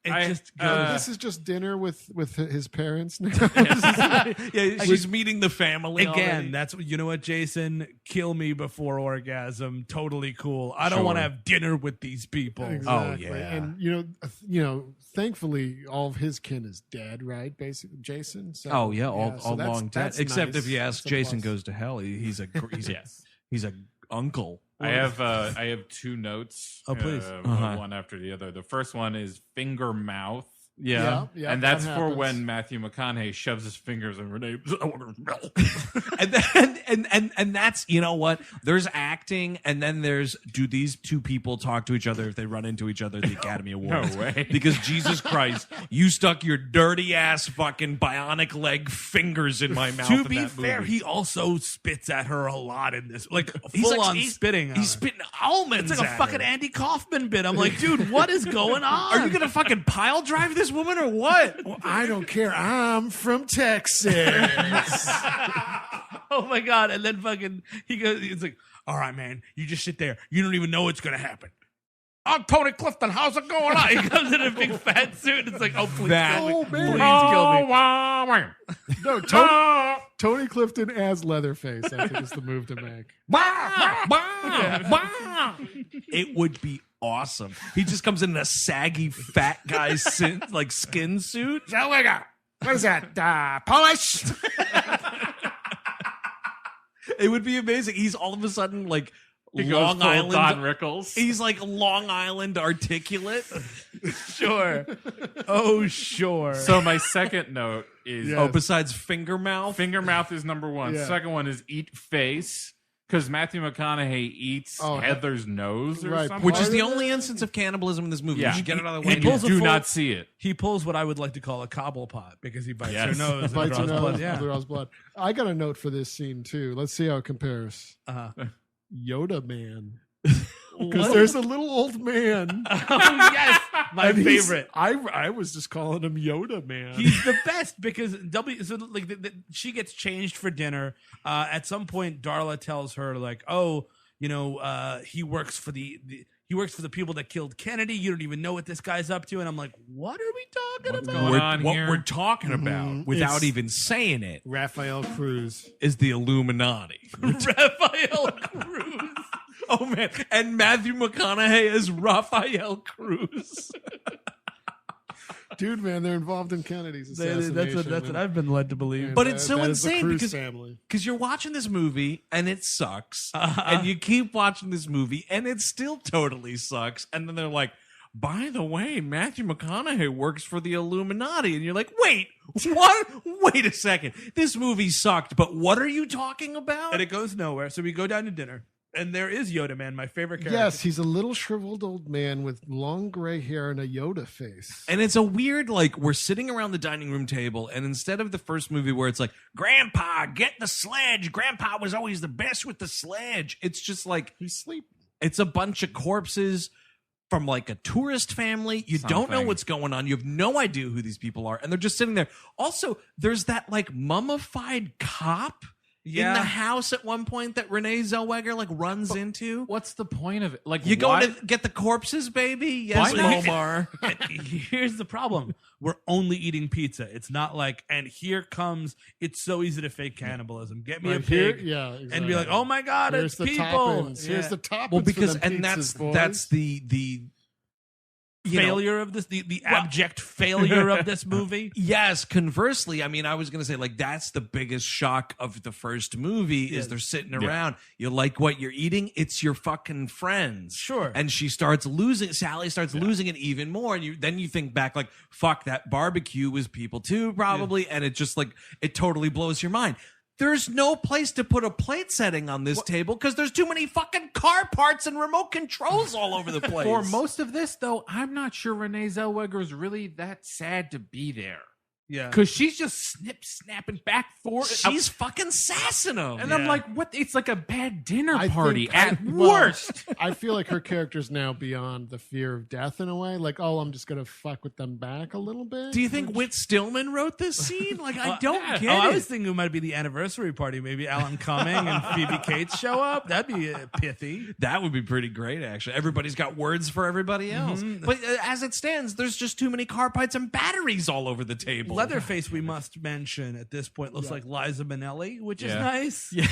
This is just dinner with his parents now. She's meeting the family again. already. You know what, Jason? Kill me before orgasm. Totally cool. I don't want to have dinner with these people. Exactly. Oh yeah, and thankfully all of his kin is dead, right? Basically, Jason. So, all so long dead. that's Except nice. if you ask That's a Jason plus. Goes to Hell, he's a uncle. I have two notes. Oh, please. One after the other. The first one is finger mouth. Yeah. And that's that for happens. when Matthew McConaughey shoves his fingers in Renee. and that's, you know what? There's acting, and then there's, do these two people talk to each other if they run into each other at the Academy Awards? No way. Because Jesus Christ, you stuck your dirty ass fucking bionic leg fingers in my mouth. To in be that fair, movie. he also spits at her a lot in this, like He's full like- on he's- spitting. He's spitting almonds. It's like a at fucking her. Andy Kaufman bit. I'm like, dude, what is going on? Are you gonna fucking pile drive this woman or what? Well, I don't care. I'm from Texas. Oh my god! And then fucking he goes. He's like, "All right, man, you just sit there. You don't even know what's gonna happen." I'm Tony Clifton. How's it going on? He comes in a big fat suit. It's like, oh, please kill me. Please kill me. No, Tony Clifton as Leatherface, I think, is the move to make. It would be awesome. He just comes in a saggy fat guy skin suit. Zellweger, what is that? Polish? It would be amazing. He's all of a sudden like He Long goes full Island. Don Rickles. He's like Long Island articulate. Sure. Oh, sure. So my second note is Oh, besides finger mouth. finger mouth is number one. Yeah. Second one is eat face. Because Matthew McConaughey eats Heather's nose or something. Which is the only instance of cannibalism in this movie. Yeah. You should get it out of the way. And you do not see it. He pulls what I would like to call a cobblepot because he bites her Yes. nose and Bites draws her blood. nose, Yeah. draws blood. I got a note for this scene too. Let's see how it compares. Yoda Man. Because there's a little old man. Oh, yes. My And he's- favorite. I was just calling him Yoda Man. He's the best because she gets changed for dinner. At some point, Darla tells her like, "Oh, you know, he works for the people that killed Kennedy. You don't even know what this guy's up to." And I'm like, "What are we talking about?" What we're talking about, without It's- even saying it, Raphael Cruz is the Illuminati. Raphael Cruz. Oh man, and Matthew McConaughey is Raphael Cruz. Dude, man, they're involved in Kennedy's assassination. That's what I've been led to believe. But it's so that is the insane Cruz because family. you're watching this movie and it sucks, and you keep watching this movie and it still totally sucks, and then they're like, by the way, Matthew McConaughey works for the Illuminati, and you're like, wait, what? Wait a second, this movie sucked, but what are you talking about? And it goes nowhere. So we go down to dinner, and there is Yoda Man, my favorite character. Yes, he's a little shriveled old man with long gray hair and a Yoda face. And it's a weird, like, we're sitting around the dining room table, and instead of the first movie where it's like, Grandpa, get the sledge. Grandpa was always the best with the sledge. It's just like, he's sleeping. It's a bunch of corpses from like a tourist family. You don't know what's going on. You have no idea who these people are. And they're just sitting there. Also, there's that like mummified cop in the house at one point that Renée Zellweger like runs into. What's the point of it? Like, You go to get the corpses, baby? Yes, Omar. Here's the problem. We're only eating pizza. It's not like, and here comes, it's so easy to fake cannibalism. Get me a pig. And be like, oh my God, Here's it's the people. toppings. Here's the toppings. Well, because, for them and pizzas, that's boys. the failure of this, the abject failure of this movie. Yes, conversely, I mean, I was going to say, like, that's the biggest shock of the first movie is they're sitting around. You like what you're eating? It's your fucking friends. Sure. And Sally starts losing it even more. And then you think back, like, fuck, that barbecue was people too, probably. And it just, like, it totally blows your mind. There's no place to put a plate setting on this table because there's too many fucking car parts and remote controls all over the place. For most of this, though, I'm not sure Renée Zellweger is really that sad to be there. Yeah. Because she's just snapping back forth. She's fucking sassing him. And I'm like, what? It's like a bad dinner party think at worst. I feel like her character's now beyond the fear of death in a way. Like, oh, I'm just going to fuck with them back a little bit. Do you think Whit Stillman wrote this scene? Like, I don't get it. I was thinking it might be the anniversary party. Maybe Alan Cumming and Phoebe Cates show up. That'd be pithy. That would be pretty great, actually. Everybody's got words for everybody else. But as it stands, there's just too many car parts and batteries all over the table. Leatherface, we must mention at this point, looks like Liza Minnelli, which is nice. Yeah.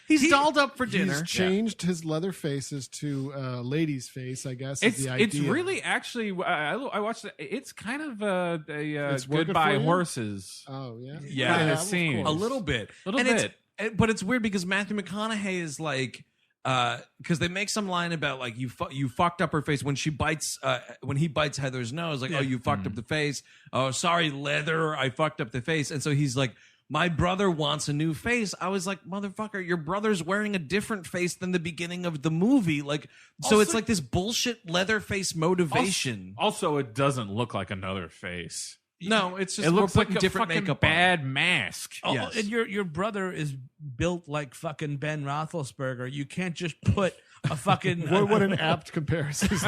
He's dolled up for dinner. He's changed his leather faces to ladies' face, I guess. Is the idea. It's really actually. I watched it. It's kind of a It's working Goodbye for you? Horses. Oh yeah, Yeah, kind of of scene. a little bit. Little And bit. but it's weird because Matthew McConaughey is like, because they make some line about like you fucked up her face when she bites when he bites Heather's nose, like, oh, you fucked up the face. Oh, sorry, Leather, I fucked up the face. And so he's like, my brother wants a new face. I was like, motherfucker, your brother's wearing a different face than the beginning of the movie. Like, so it's like this bullshit Leatherface motivation. Also, it doesn't look like another face. No, it's just it looks like a different fucking makeup bad mask. Oh, yes. And your brother is built like fucking Ben Roethlisberger. You can't just put a fucking what an apt comparison.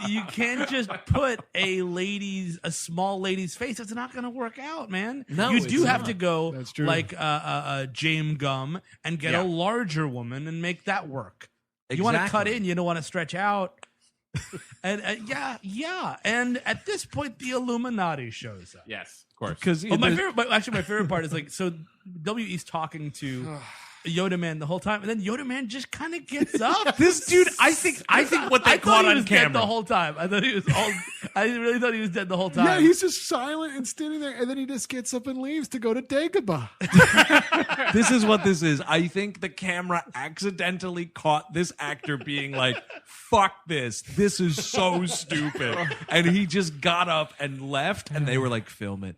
You can't just put a small lady's face. It's not going to work out, man. No, you do have to go like James Gumb and get a larger woman and make that work. Exactly. You want to cut in, you don't want to stretch out. And and at this point the Illuminati shows up. Yes, of course. Because my favorite part is like, so W.E.'s talking to Yoda Man the whole time, and then Yoda Man just kind of gets up. This dude, I think what they caught on camera dead the whole time. I thought he was I really thought he was dead the whole time. Yeah, he's just silent and standing there, and then he just gets up and leaves to go to Dagobah. This is what this is. I think the camera accidentally caught this actor being like, fuck this. This is so stupid. And he just got up and left, and they were like, film it.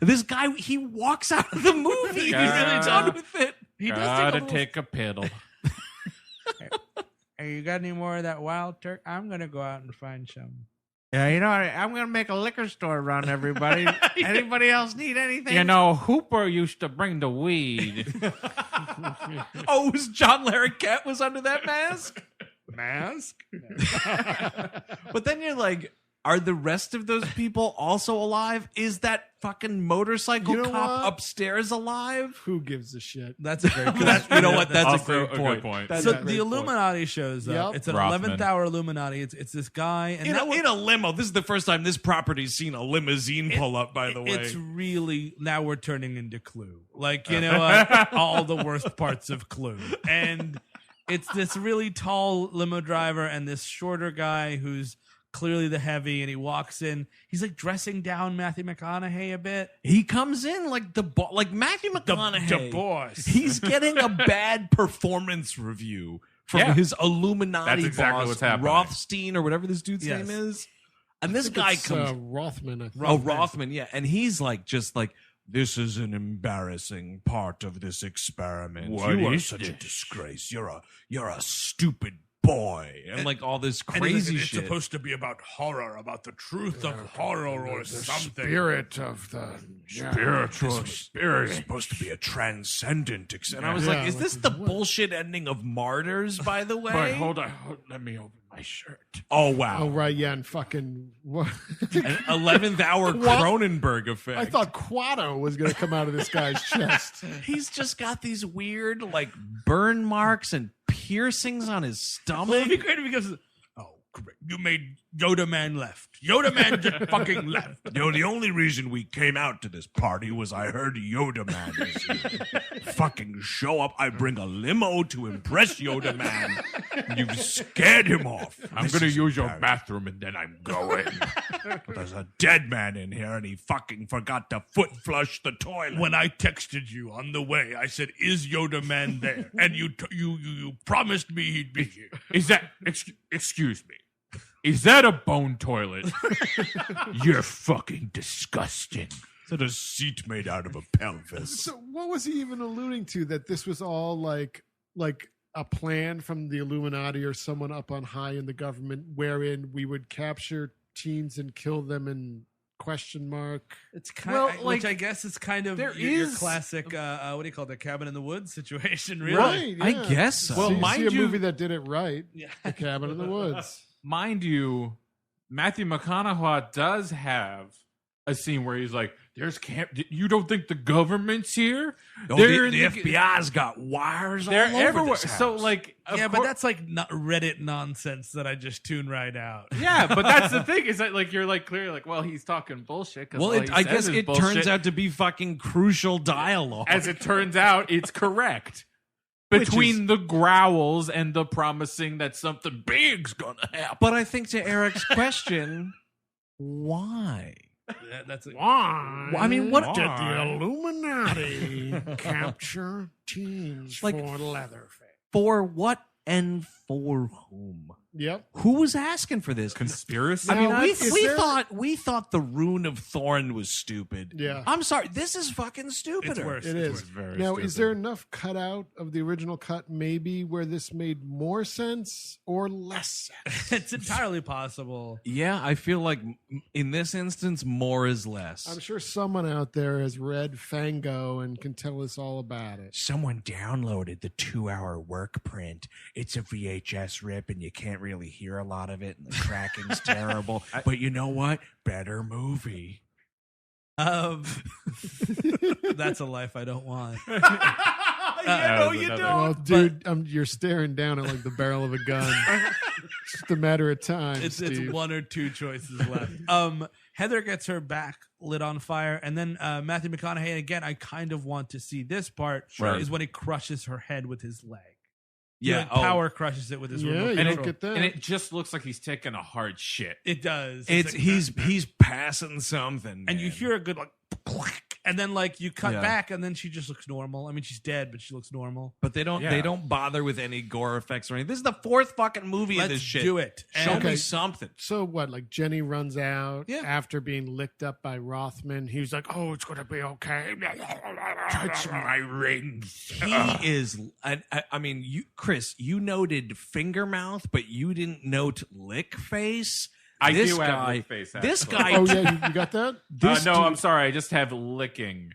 This guy, he walks out of the movie. He's really done with it. He Gotta take a piddle. Hey, you got any more of that wild turk? I'm gonna go out and find some. Yeah, you know, I'm going to make a liquor store run, everybody. Anybody else need anything? You know, Hooper used to bring the weed. Oh, was John Larroquette was under that mask? But then you're like, are the rest of those people also alive? Is that fucking motorcycle cop upstairs alive? Who gives a shit? That's a great point. You know what? That's Also a great point. So the Illuminati shows up. Yep. It's an Rothman. 11th hour Illuminati. It's this guy. And In a limo. This is the first time this property's seen a limousine pull up, by the way. It's really, now we're turning into Clue. Like, you know, all the worst parts of Clue. And it's this really tall limo driver and this shorter guy who's clearly the heavy, and he walks in. He's like dressing down Matthew McConaughey a bit. He comes in like like Matthew McConaughey. The boss. He's getting a bad performance review from his Illuminati That's exactly boss, what's happening. Rothstein, or whatever this dude's name is. And this guy comes. Rothman. I think. Oh, Rothman, yeah. And he's like, just like, this is an embarrassing part of this experiment. You are such a disgrace. You're a stupid boy, and like all this crazy it's shit. It's supposed to be about horror, about the truth of horror or something. Spirit of the Spiritual spirit is supposed to be a transcendent. And I was like, is this the bullshit ending of Martyrs, by the way? But hold on, let me open my shirt. Oh, wow. Oh, right, yeah, and fucking... What? An 11th hour Cronenberg effect. I thought Quado was going to come out of this guy's chest. He's just got these weird, like, burn marks and piercings on his stomach. Well, it'd be great if he goes, oh, great. You made Yoda Man left. Yoda Man just fucking left. You know, the only reason we came out to this party was I heard Yoda Man is here. Fucking show up. I bring a limo to impress Yoda Man. You've scared him off. I'm going to use your bathroom and then I'm going. But there's a dead man in here and he fucking forgot to foot flush the toilet. When I texted you on the way, I said, is Yoda Man there? And you promised me he'd be here. Is that, excuse me, is that a bone toilet? You're fucking disgusting. Is that a seat made out of a pelvis? So what was he even alluding to? That this was all like a plan from the Illuminati or someone up on high in the government, wherein we would capture teens and kill them in question mark. It's kind of, which I guess is kind of your classic, what do you call it, the cabin in the woods situation, really? Right, yeah. I guess so. Well, mind see a you- movie that did it right. Yeah. The Cabin in the Woods. Mind you, Matthew McConaughey does have a scene where he's like, "There's you don't think the government's here? Oh, the FBI's got wires They're all over everywhere." this house. So, like, Yeah, but that's like Reddit nonsense that I just tune right out. yeah, but that's the thing is that like you're like clearly like, well, he's talking bullshit. Well, I guess it turns out to be fucking crucial dialogue. as it turns out, it's correct. Between the growls and the promising that something big's gonna happen. But I think to Eric's question, why? That's it. Why? I mean, what did the Illuminati capture teens Like, for Leatherface? For what and for whom? Yep. Who was asking for this conspiracy? I mean, Now, we thought the Rune of Thorn was stupid. Yeah. I'm sorry. This is fucking stupider. It's worse. It It's is. worse. Now, is there enough cutout of the original cut maybe where this made more sense or less sense? It's entirely possible. Yeah, I feel like in this instance, more is less. I'm sure someone out there has read Fango and can tell us all about it. Someone downloaded the 2-hour work print. It's a VHS rip, and you can't really hear a lot of it, and the tracking's terrible. But you know what? Better movie. That's a life I don't want. You don't. Well, dude, you're staring down at like the barrel of a gun. It's just a matter of time. It's Steve. one or two choices left. Heather gets her back lit on fire, and then Matthew McConaughey. And again, I kind of want to see this part. Right. Is when he crushes her head with his leg. Yeah, Power crushes it with his remote you control. don't get that. And it just looks like he's taking a hard shit. It does. It's like, he's passing something, and you man. hear a good like, and then like you cut Yeah. back, and then she just looks normal. I mean, she's dead, but she looks normal. But they don't bother with any gore effects or anything. This is the fourth fucking movie of Let's this shit. do it. Show And- me something. So what? Like Jenny runs out Yeah. after being licked up by Rothman. He's like, "Oh, it's gonna be okay." Touch my rings. He is. I mean, you, Chris, you noted finger mouth, but you didn't note lick face. I This do have guy- lick face. This actually. guy. Oh yeah, you got that? This no, dude- I'm sorry. I just have licking.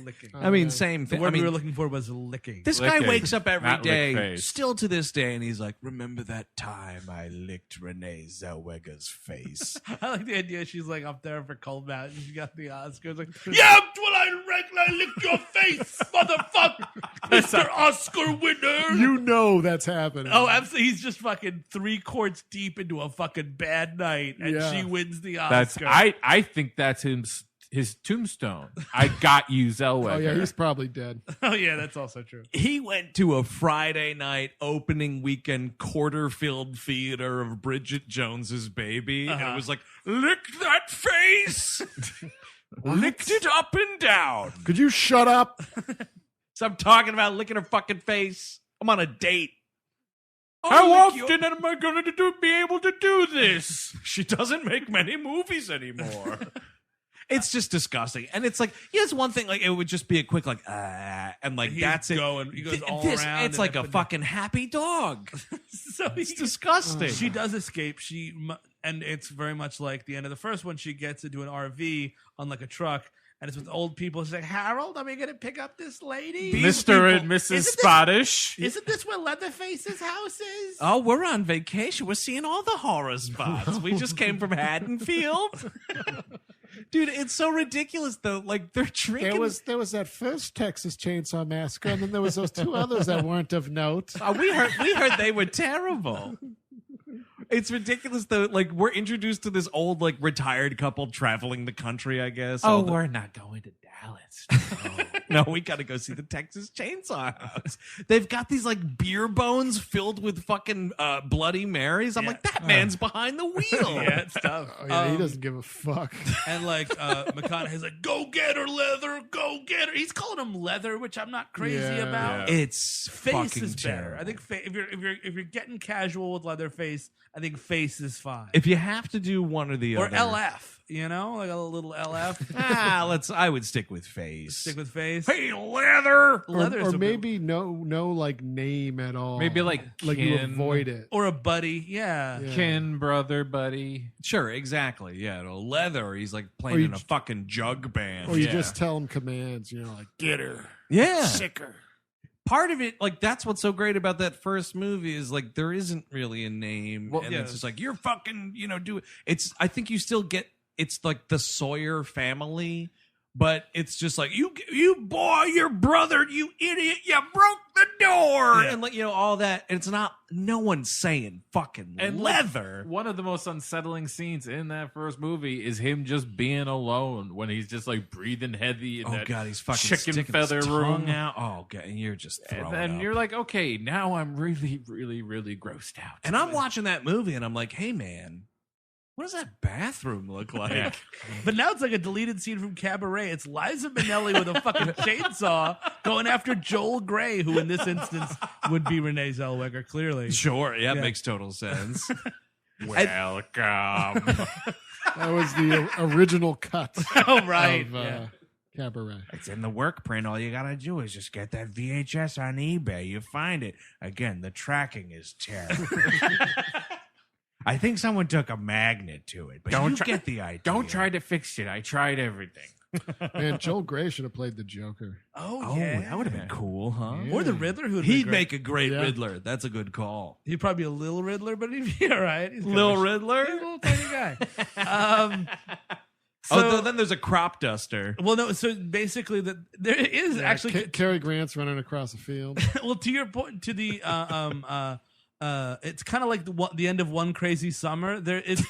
Licking. I mean, yeah. same The thing. word I mean, we were looking for was licking. this guy Licking, wakes up every not lick day, face. still to this day, and he's like, "Remember that time I licked Renee Zellweger's face?" I like the idea she's like up there for Cold Mountain. She got the Oscars. Like, yeah, well, I licked your face, motherfucker, Mr. Oscar winner. You know that's happening. Oh, absolutely. He's just fucking 3 quarts deep into a fucking bad night, and Yeah. she wins the Oscar. I think that's his tombstone. I got you, Zellweger. Oh yeah, he's probably dead. Oh, yeah, that's also true. He went to a Friday night opening weekend quarter-filled theater of Bridget Jones's Baby, and it was like, "Lick that face." Licked it up and down. Could you shut up? Stop talking about licking her fucking face. I'm on a date. How I'll lick often am I going to be able to do this? She doesn't make many movies anymore. It's just disgusting. And it's like, it's one thing, like, it would just be a quick, like, and like, He's that's it. going. He goes all This- around. It's and like a up and fucking happy dog. so It's disgusting. She does escape. And it's very much like the end of the first one. She gets into an RV on like a truck, and it's with old people. She's like, "Harold, are we going to pick up this lady?" Mr. and Mrs. Spottish. Isn't this where Leatherface's house is? Oh, we're on vacation. We're seeing all the horror spots. We just came from Haddonfield. Dude, it's so ridiculous though. Like they're drinking. There was that first Texas Chainsaw Massacre, and then there was those 2 others that weren't of note. We heard they were terrible. It's ridiculous though. Like we're introduced to this old like retired couple traveling the country. I guess. Oh, All the- we're not going to Dallas. No, we got to go see the Texas Chainsaw House. They've got these like beer bones filled with fucking Bloody Marys. I'm like, that man's behind the wheel. Yeah, it's tough. Oh, yeah, he doesn't give a fuck. And like McConaughey's like, "Go get her, Leather. Go get her." He's calling him Leather, which I'm not crazy about. It's Face fucking is better. terrible. I think if you're getting casual with Leatherface, I think face is fine. If you have to do one or the or other, LF, like a little LF. I would stick with face. Stick with face. Hey, Leather. Leather's or a maybe no like name at all. Maybe like you kin. avoid it. or a buddy. Yeah. Kin, brother, buddy. Sure, exactly. Yeah, Leather. He's like Or playing you in a fucking jug band. Or you Yeah. just tell him commands, like get her, yeah. sick her. Part of it, like that's what's so great about that first movie is like there isn't really a name, Well, and yeah. it's just like you're fucking, do it. It's. I think you still get. It's like the Sawyer family, but it's just like you boy, your brother, you idiot, you broke the door, Yeah. and like all that. And it's not. No one's saying fucking And Leather. One of the most unsettling scenes in that first movie is him just being alone when he's just like breathing heavy in Oh that god, he's fucking chicken sticking feather his room. tongue out. Oh god, and you're just throwing And then up. you're like, okay, now I'm really, really, really grossed out. And I'm watching that movie, and I'm like, hey man, What does that bathroom look like? But now it's like a deleted scene from Cabaret. It's Liza Minnelli with a fucking chainsaw going after Joel Grey, who in this instance would be Renee Zellweger, clearly. Sure, yeah, it makes total sense. Welcome. That was the original cut. Oh, right. Of, Cabaret. It's in the work print. All you gotta do is just get that VHS on eBay. You find it. Again, the tracking is terrible. I think someone took a magnet to it, but you get the idea. Don't try to fix it. I tried everything. Man, Joel Grey should have played the Joker. Oh, yeah. That would have been cool, huh? Yeah. Or the Riddler. He'd make a great Riddler. That's a good call. He'd probably be a little Riddler, but he'd be all right. He's Little Riddler? He's a little tiny guy. Then there's a crop duster. Well, no. So basically, there is actually Cary Grant's running across the field. Well, to your point, to the it's kind of like the end of One Crazy Summer. It's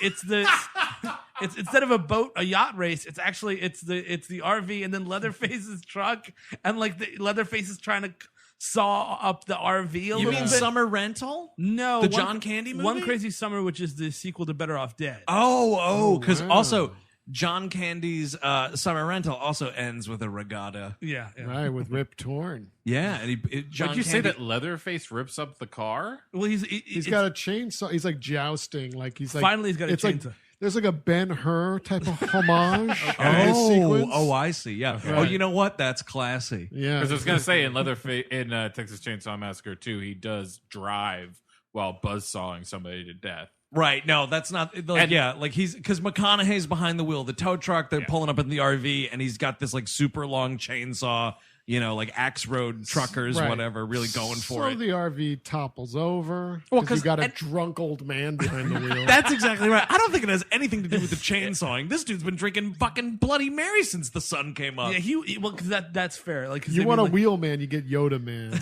instead of a yacht race, it's the RV and then Leatherface's truck, and like the Leatherface is trying to saw up the RV a little bit. You mean Summer Rental? No, the John Candy movie. One Crazy Summer, which is the sequel to Better Off Dead. Because also John Candy's Summer Rental also ends with a regatta. Yeah. Right, with Rip Torn. Yeah, and Would you say that Leatherface rips up the car? Well, he's got a chainsaw. He's like jousting. Like he's like finally he's got a chainsaw. Like, there's like a Ben-Hur type of homage. Sequence. I see. Yeah. Right. Oh, you know what? That's classy. Yeah. Because I was gonna say in Leatherface in Texas Chainsaw Massacre 2, he does drive while buzzsawing somebody to death. Right. No, that's not. He's because McConaughey's behind the wheel, the tow truck. They're pulling up in the RV, and he's got this like super long chainsaw. Like Axe Road truckers, whatever, really going for it. So the RV topples over because you got a drunk old man behind the wheel. That's exactly right. I don't think it has anything to do with the chainsawing. This dude's been drinking fucking Bloody Mary since the sun came up. Yeah, because that's fair. Like you want a wheel man, you get Yoda man.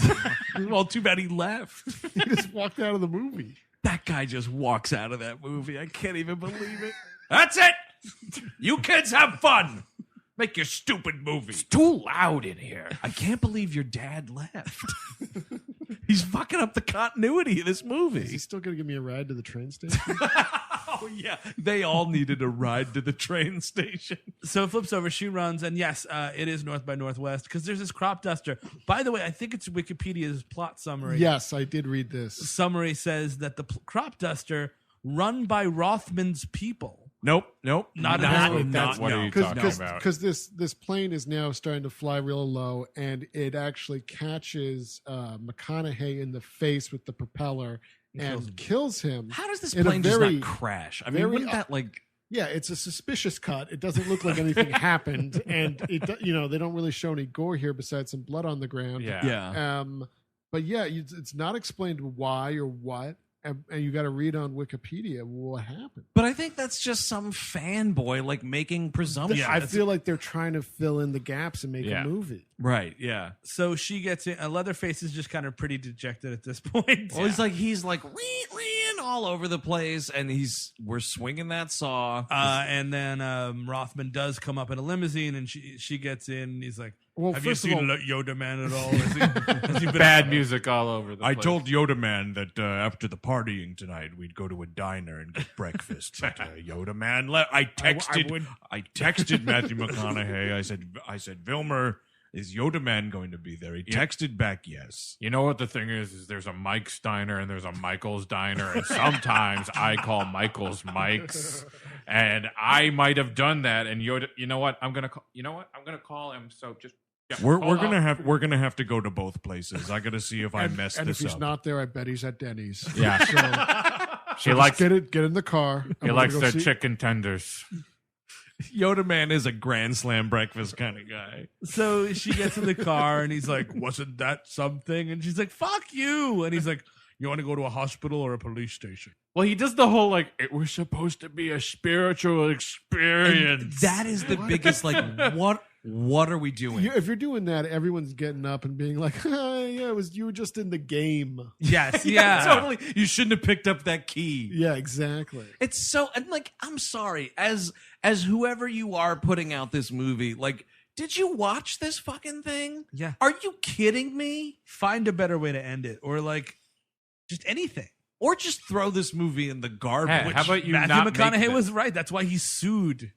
Well, too bad he left. He just walked out of the movie. That guy just walks out of that movie. I can't even believe it. That's it. You kids have fun. Make your stupid movie. It's too loud in here. I can't believe your dad left. He's fucking up the continuity of this movie. Is he still going to give me a ride to the train station? Oh, yeah. They all needed a ride to the train station. So it flips over. She runs. And yes, it is North by Northwest because there's this crop duster. By the way, I think it's Wikipedia's plot summary. Yes, I did read this. Summary says that the crop duster run by Rothman's people. Nope. Not what are you talking about? Because this plane is now starting to fly real low, and it actually catches McConaughey in the face with the propeller and kills him. How does this plane just not crash? I mean, wouldn't that like... Yeah, it's a suspicious cut. It doesn't look like anything happened, and they don't really show any gore here besides some blood on the ground. Yeah. But yeah, it's not explained why or what. And you got to read on Wikipedia what happened. But I think that's just some fanboy like making presumptions. I feel like they're trying to fill in the gaps and make a movie. Right, yeah. So she gets in. Leatherface is just kind of pretty dejected at this point. Well, he's like all over the place, and we're swinging that saw. And then Rothman does come up in a limousine, and she gets in, and he's like, well, have you seen Yoda Man at all? Has he been bad music all over the place. I told Yoda Man that after the partying tonight, we'd go to a diner and get breakfast. But, Yoda Man, I texted Matthew McConaughey. I said, Vilmer, is Yoda Man going to be there? He texted back, yes. You know what the thing is there's a Mike's diner and there's a Michael's diner, and sometimes I call Michael's Mike's, and I might have done that. And Yoda, I'm gonna call him. So just. Yeah, we're gonna have to go to both places. I gotta see if I messed this up. And if he's not there, I bet he's at Denny's. Yeah. So likes get in the car. He likes their chicken tenders. Yoda Man is a Grand Slam breakfast kind of guy. So she gets in the car and he's like, wasn't that something? And she's like, fuck you. And he's like, you want to go to a hospital or a police station? Well, he does the whole it was supposed to be a spiritual experience. And that is the biggest what are we doing? If you're doing that, everyone's getting up and being like, you were just in the game. Yes, yeah. Totally. You shouldn't have picked up that key. Yeah, exactly. It's so, and I'm sorry, as whoever you are putting out this movie, did you watch this fucking thing? Yeah. Are you kidding me? Find a better way to end it, or just anything. or just throw this movie in the garbage. Hey, how about you? Matthew not McConaughey make was right. That's why he sued.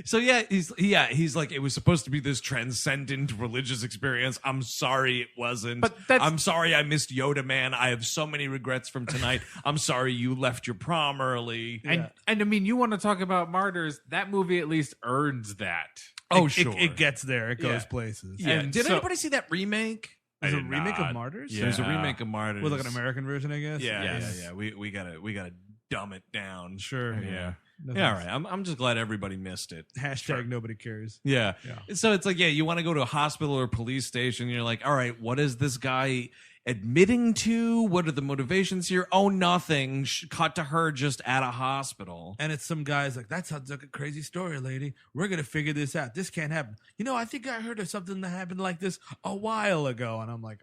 So he's like, it was supposed to be this transcendent religious experience. I'm sorry it wasn't. But I'm sorry I missed Yoda Man. I have so many regrets from tonight. I'm sorry you left your prom early. And I mean, you want to talk about martyrs? That movie at least earns that. Oh, sure. It gets there. It goes places. Yeah. And did anybody see that remake? There's a remake of Martyrs? Yeah. There's a remake of Martyrs. With like an American version, I guess. Yeah. We gotta dumb it down. Sure. Yeah. Yeah, all right. I'm just glad everybody missed it. Hashtag nobody cares. Yeah. So it's like, you want to go to a hospital or a police station. And you're like, all right, what is this guy admitting to? What are the motivations here? Oh, nothing. Cut to her just at a hospital. And it's some guys like, that sounds like a crazy story, lady. We're going to figure this out. This can't happen. I think I heard of something that happened like this a while ago. And I'm like,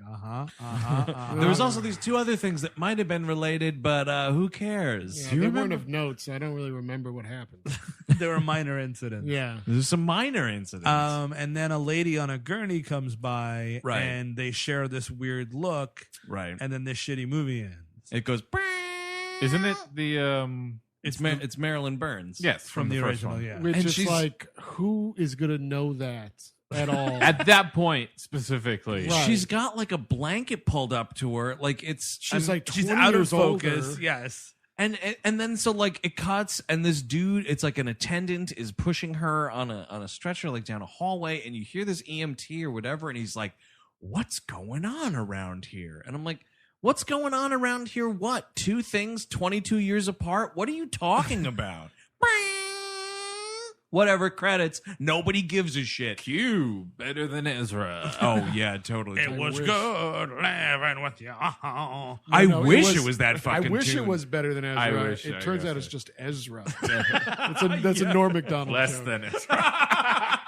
There was also these two other things that might have been related, but who cares? Yeah, they weren't of note, so I don't really remember what happened. There were minor incidents. Yeah. There's some minor incidents. And then a lady on a gurney comes by, right, and they share this weird look. Right. And then this shitty movie ends. It goes, isn't it the it's Marilyn Burns. Yes, from the original, one. yeah. Which and is like, who is going to know that at all? At that point, specifically. Right. She's got like a blanket pulled up to her. Like she's like 20 she's out of years focus. older. Yes. And then so like it cuts, and this dude, it's like an attendant is pushing her on a stretcher like down a hallway, and you hear this EMT or whatever, and he's like, what's going on around here? And I'm like, what's going on around here? What? Two things 22 years apart? What are you talking about? Whatever, credits. Nobody gives a shit. Q, better than Ezra. Oh, yeah, totally. It was good living with you. I wish it was that fucking I wish tune. it was better than Ezra. I wish, it I turns guess out it's it. just Ezra. That's a Norm Macdonald Less joke. than Ezra.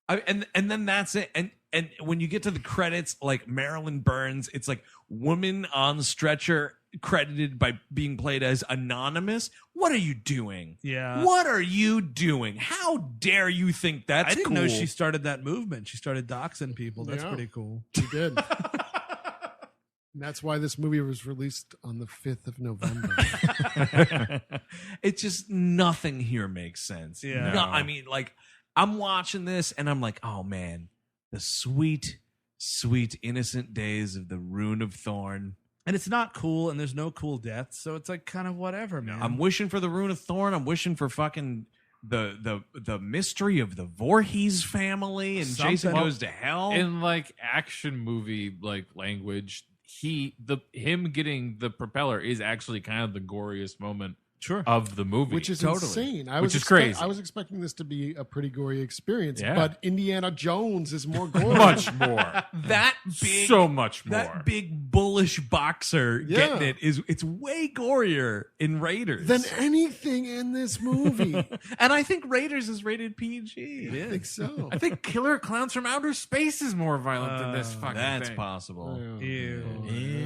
And then that's it. And when you get to the credits, like Marilyn Burns, it's like woman on stretcher credited by being played as anonymous. What are you doing? Yeah. What are you doing? How dare you think that's I didn't cool? know she started that movement. She started doxing people. That's Yeah. pretty cool. She did. And that's why this movie was released on the 5th of November. It's just nothing here makes sense. Yeah. No, I mean, like, I'm watching this and I'm like, oh man, the sweet, sweet innocent days of the Rune of Thorn. And it's not cool, and there's no cool deaths, so it's like kind of whatever, man. I'm wishing for the Rune of Thorn. I'm wishing for fucking the mystery of the Voorhees family and Something. Jason Goes to Hell. In like action movie like language, him getting the propeller is actually kind of the goriest moment of the movie, Which is insane. Which is crazy. I was expecting this to be a pretty gory experience, Yeah. but Indiana Jones is more gory. Much more. That big, so much more. That big bullish boxer getting it it's way gorier in Raiders than anything in this movie. And I think Raiders is rated PG. I think so. I think Killer Clowns from Outer Space is more violent than this fucking That's thing. possible. Ew.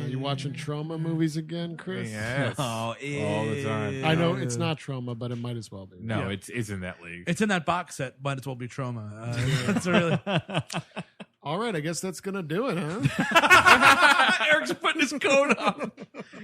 You watching trauma movies again, Chris? Yes. Oh, all the time. I know it's not trauma, but it might as well be. No, it's in that league. It's in that box set, might as well be Trauma. That's really... All right, I guess that's gonna do it, huh? Eric's putting his coat on.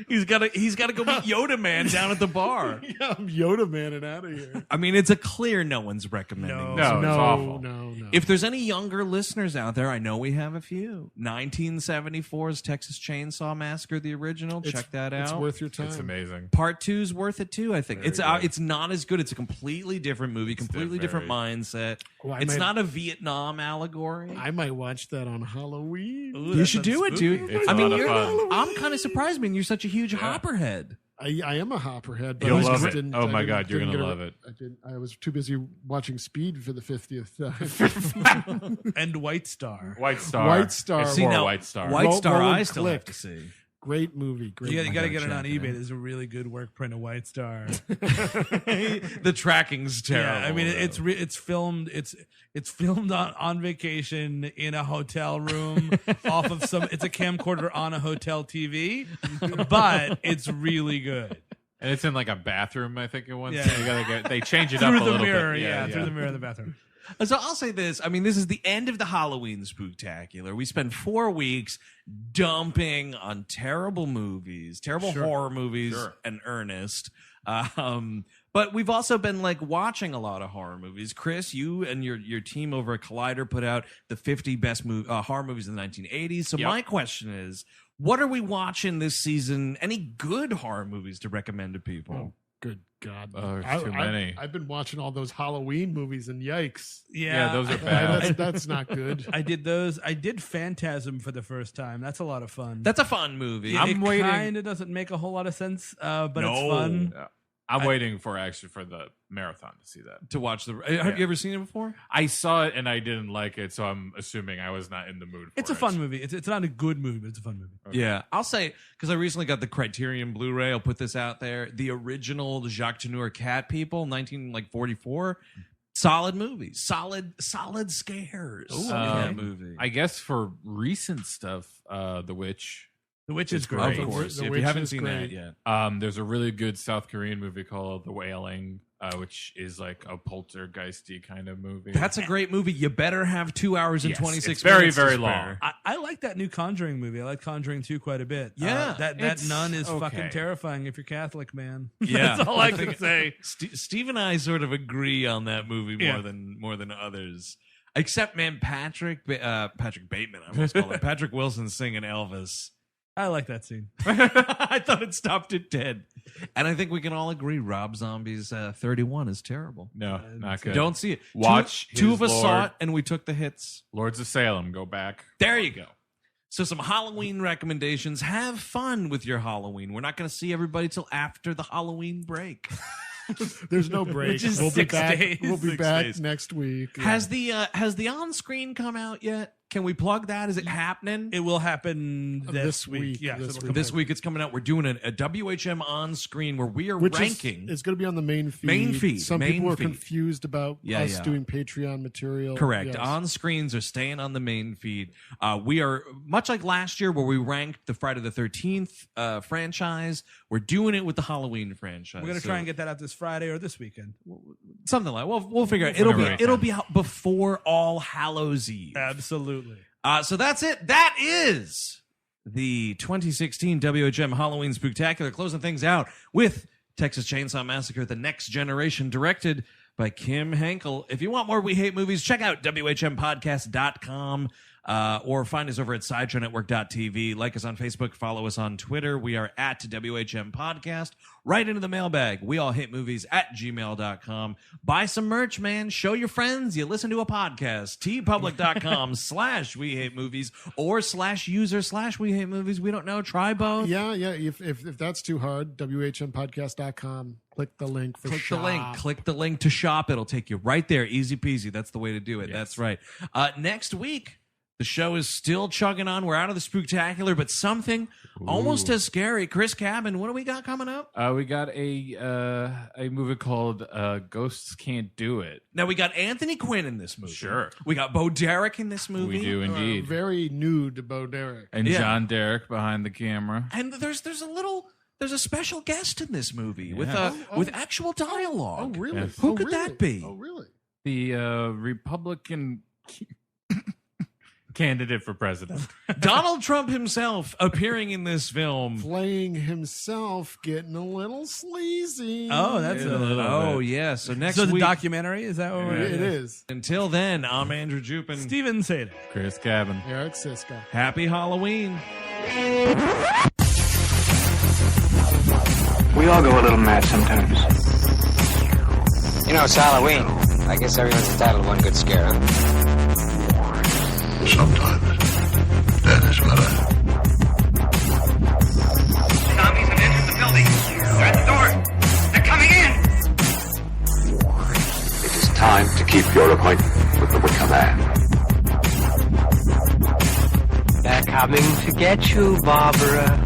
He's got to go meet Yoda Man down at the bar. Yeah, I'm Yoda manning out of here. I mean, it's a clear no one's recommending this. No, it's awful. No. If there's any younger listeners out there, I know we have a few. 1974's Texas Chainsaw Massacre, the original. Check that out. It's worth your time. It's amazing. Part 2's worth it too, I think. Very It's good. it's not as good. It's a completely different movie, completely different mindset. Oh, I it's might- not a Vietnam allegory. I might watch that on Halloween. Ooh, You that should sounds do it, spooky. dude. It's I a mean, lot of fun. I'm kind of surprised, man. You're such a huge Hopperhead. I am a hopperhead, but You'll I just love it. didn't. Oh my I God, you're didn't gonna get love it. I was too busy watching Speed for the 50th time. And White Star. White Star. White Star. It's See, more now, White Star. White Star, Roland I still have Click. to see. Great movie. Great. You movie. got to get it check on it eBay. out. There's a really good work print of White Star. The tracking's terrible. Yeah, I mean though. it's filmed. It's filmed on vacation in a hotel room off of some. It's a camcorder on a hotel TV, but it's really good. And it's in like a bathroom, I think, in one Yeah. scene. You gotta go, they change it up a Through the little mirror, bit. yeah, through the mirror of the bathroom. So I'll say this. I mean, this is the end of the Halloween Spooktacular. We spent 4 weeks dumping on terrible movies, terrible horror movies, and earnest. But we've also been like watching a lot of horror movies. Chris, you and your team over at Collider put out the 50 best horror movies in the 1980s. So my question is, what are we watching this season? Any good horror movies to recommend to people? Oh, good God. Too many. I've been watching all those Halloween movies, and yikes. Yeah, those are bad. That's not good. I did those. I did Phantasm for the first time. That's a lot of fun. That's a fun movie. It kind of doesn't make a whole lot of sense, but it's fun. Yeah. I'm waiting for the marathon to see that. To watch Have you ever seen it before? I saw it and I didn't like it, so I'm assuming I was not in the mood for it. It's a fun movie. It's not a good movie, but it's a fun movie. Okay. Yeah, I'll say, because I recently got the Criterion Blu-ray. I'll put this out there. The original Jacques Tourneur Cat People, 1944. Solid movie. Solid scares. Ooh, in that movie. I guess for recent stuff, The Witch. The Witch is great. Of course. If you haven't seen that yet. There's a really good South Korean movie called The Wailing, which is like a poltergeisty kind of movie. That's a great movie. You better have 2 hours and 26 it's very, minutes. very to long. spare. I like that new Conjuring movie. I like Conjuring 2 quite a bit. Yeah. That nun is okay. fucking terrifying if you're Catholic, man. Yeah. That's all I can say. Steve and I sort of agree on that movie more than others. Except, man, Patrick Bateman, I almost call him. Patrick Wilson singing Elvis. I like that scene. I thought it stopped at 10. And I think we can all agree Rob Zombie's 31 is terrible. No, not good. Don't see it. Watch Two of his us saw it, and we took the hits. Lords of Salem, go back. There you go. So some Halloween recommendations. Have fun with your Halloween. We're not going to see everybody till after the Halloween break. There's no break. Which is We'll be 6 back. days. We'll be 6 back days. next week. Has the on-screen come out yet? Can we plug that? Is it happening? It will happen this week. Yes, this week it's coming out. We're doing a WHM on screen where we are ranking. It's going to be on the main feed. Some people are feed. confused about us doing Patreon material. Correct. Yes. On screens are staying on the main feed. We are much like last year where we ranked the Friday the 13th franchise. We're doing it with the Halloween franchise. We're going to try and get that out this Friday or this weekend. Something like we'll figure it. It'll be out before All Hallows Eve. Absolutely. So that's it. That is the 2016 WHM Halloween Spooktacular, closing things out with Texas Chainsaw Massacre: The Next Generation, directed by Kim Henkel. If you want more We Hate Movies, check out WHMpodcast.com or find us over at SideshowNetwork.tv. Like us on Facebook, follow us on Twitter. We are at WHM Podcast. Right into the mailbag. We all hate movies at gmail.com. Buy some merch, man. Show your friends you listen to a podcast. tpublic.com/we hate movies or /user/we hate movies. We don't know. Try both. Yeah. If that's too hard, WHMpodcast.com. Click the link for shop. Click the link to shop. It'll take you right there. Easy peasy. That's the way to do it. Yes. That's right. Next week, the show is still chugging on. We're out of the Spooktacular, but something almost as scary. Chris Cabin, what do we got coming up? We got a movie called Ghosts Can't Do It. Now, we got Anthony Quinn in this movie. Sure. We got Bo Derek in this movie. We do indeed. Very nude Bo Derek. And John Derek behind the camera. And there's a special guest in this movie with actual dialogue. Oh, really? Yes. Who could that be? Oh, really? The Republican candidate for president. Donald Trump himself appearing in this film. Playing himself, getting a little sleazy. Oh, that's a little. Oh, yeah. So next So the week. documentary, is that what we're It is. Until then, I'm Andrew Jupin. Steven Sater. Chris Cabin. Eric Siska. Happy Halloween. We all go a little mad sometimes. You know, it's Halloween. I guess everyone's entitled to one good scare, huh? Sometimes that is better. Zombies have entered the building. They're at the door. They're coming in. It is time to keep your appointment with the Wicker Man. They're coming to get you, Barbara.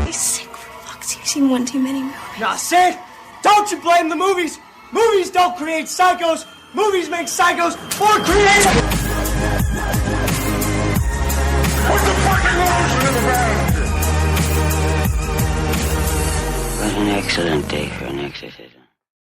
He's sick for fuck's sake. You've seen one too many movies. Now, Sid, don't you blame the movies. Movies don't create psychos. Movies make psychos more creative. Put the fucking lotion in the bag! an excellent day for an exorcism.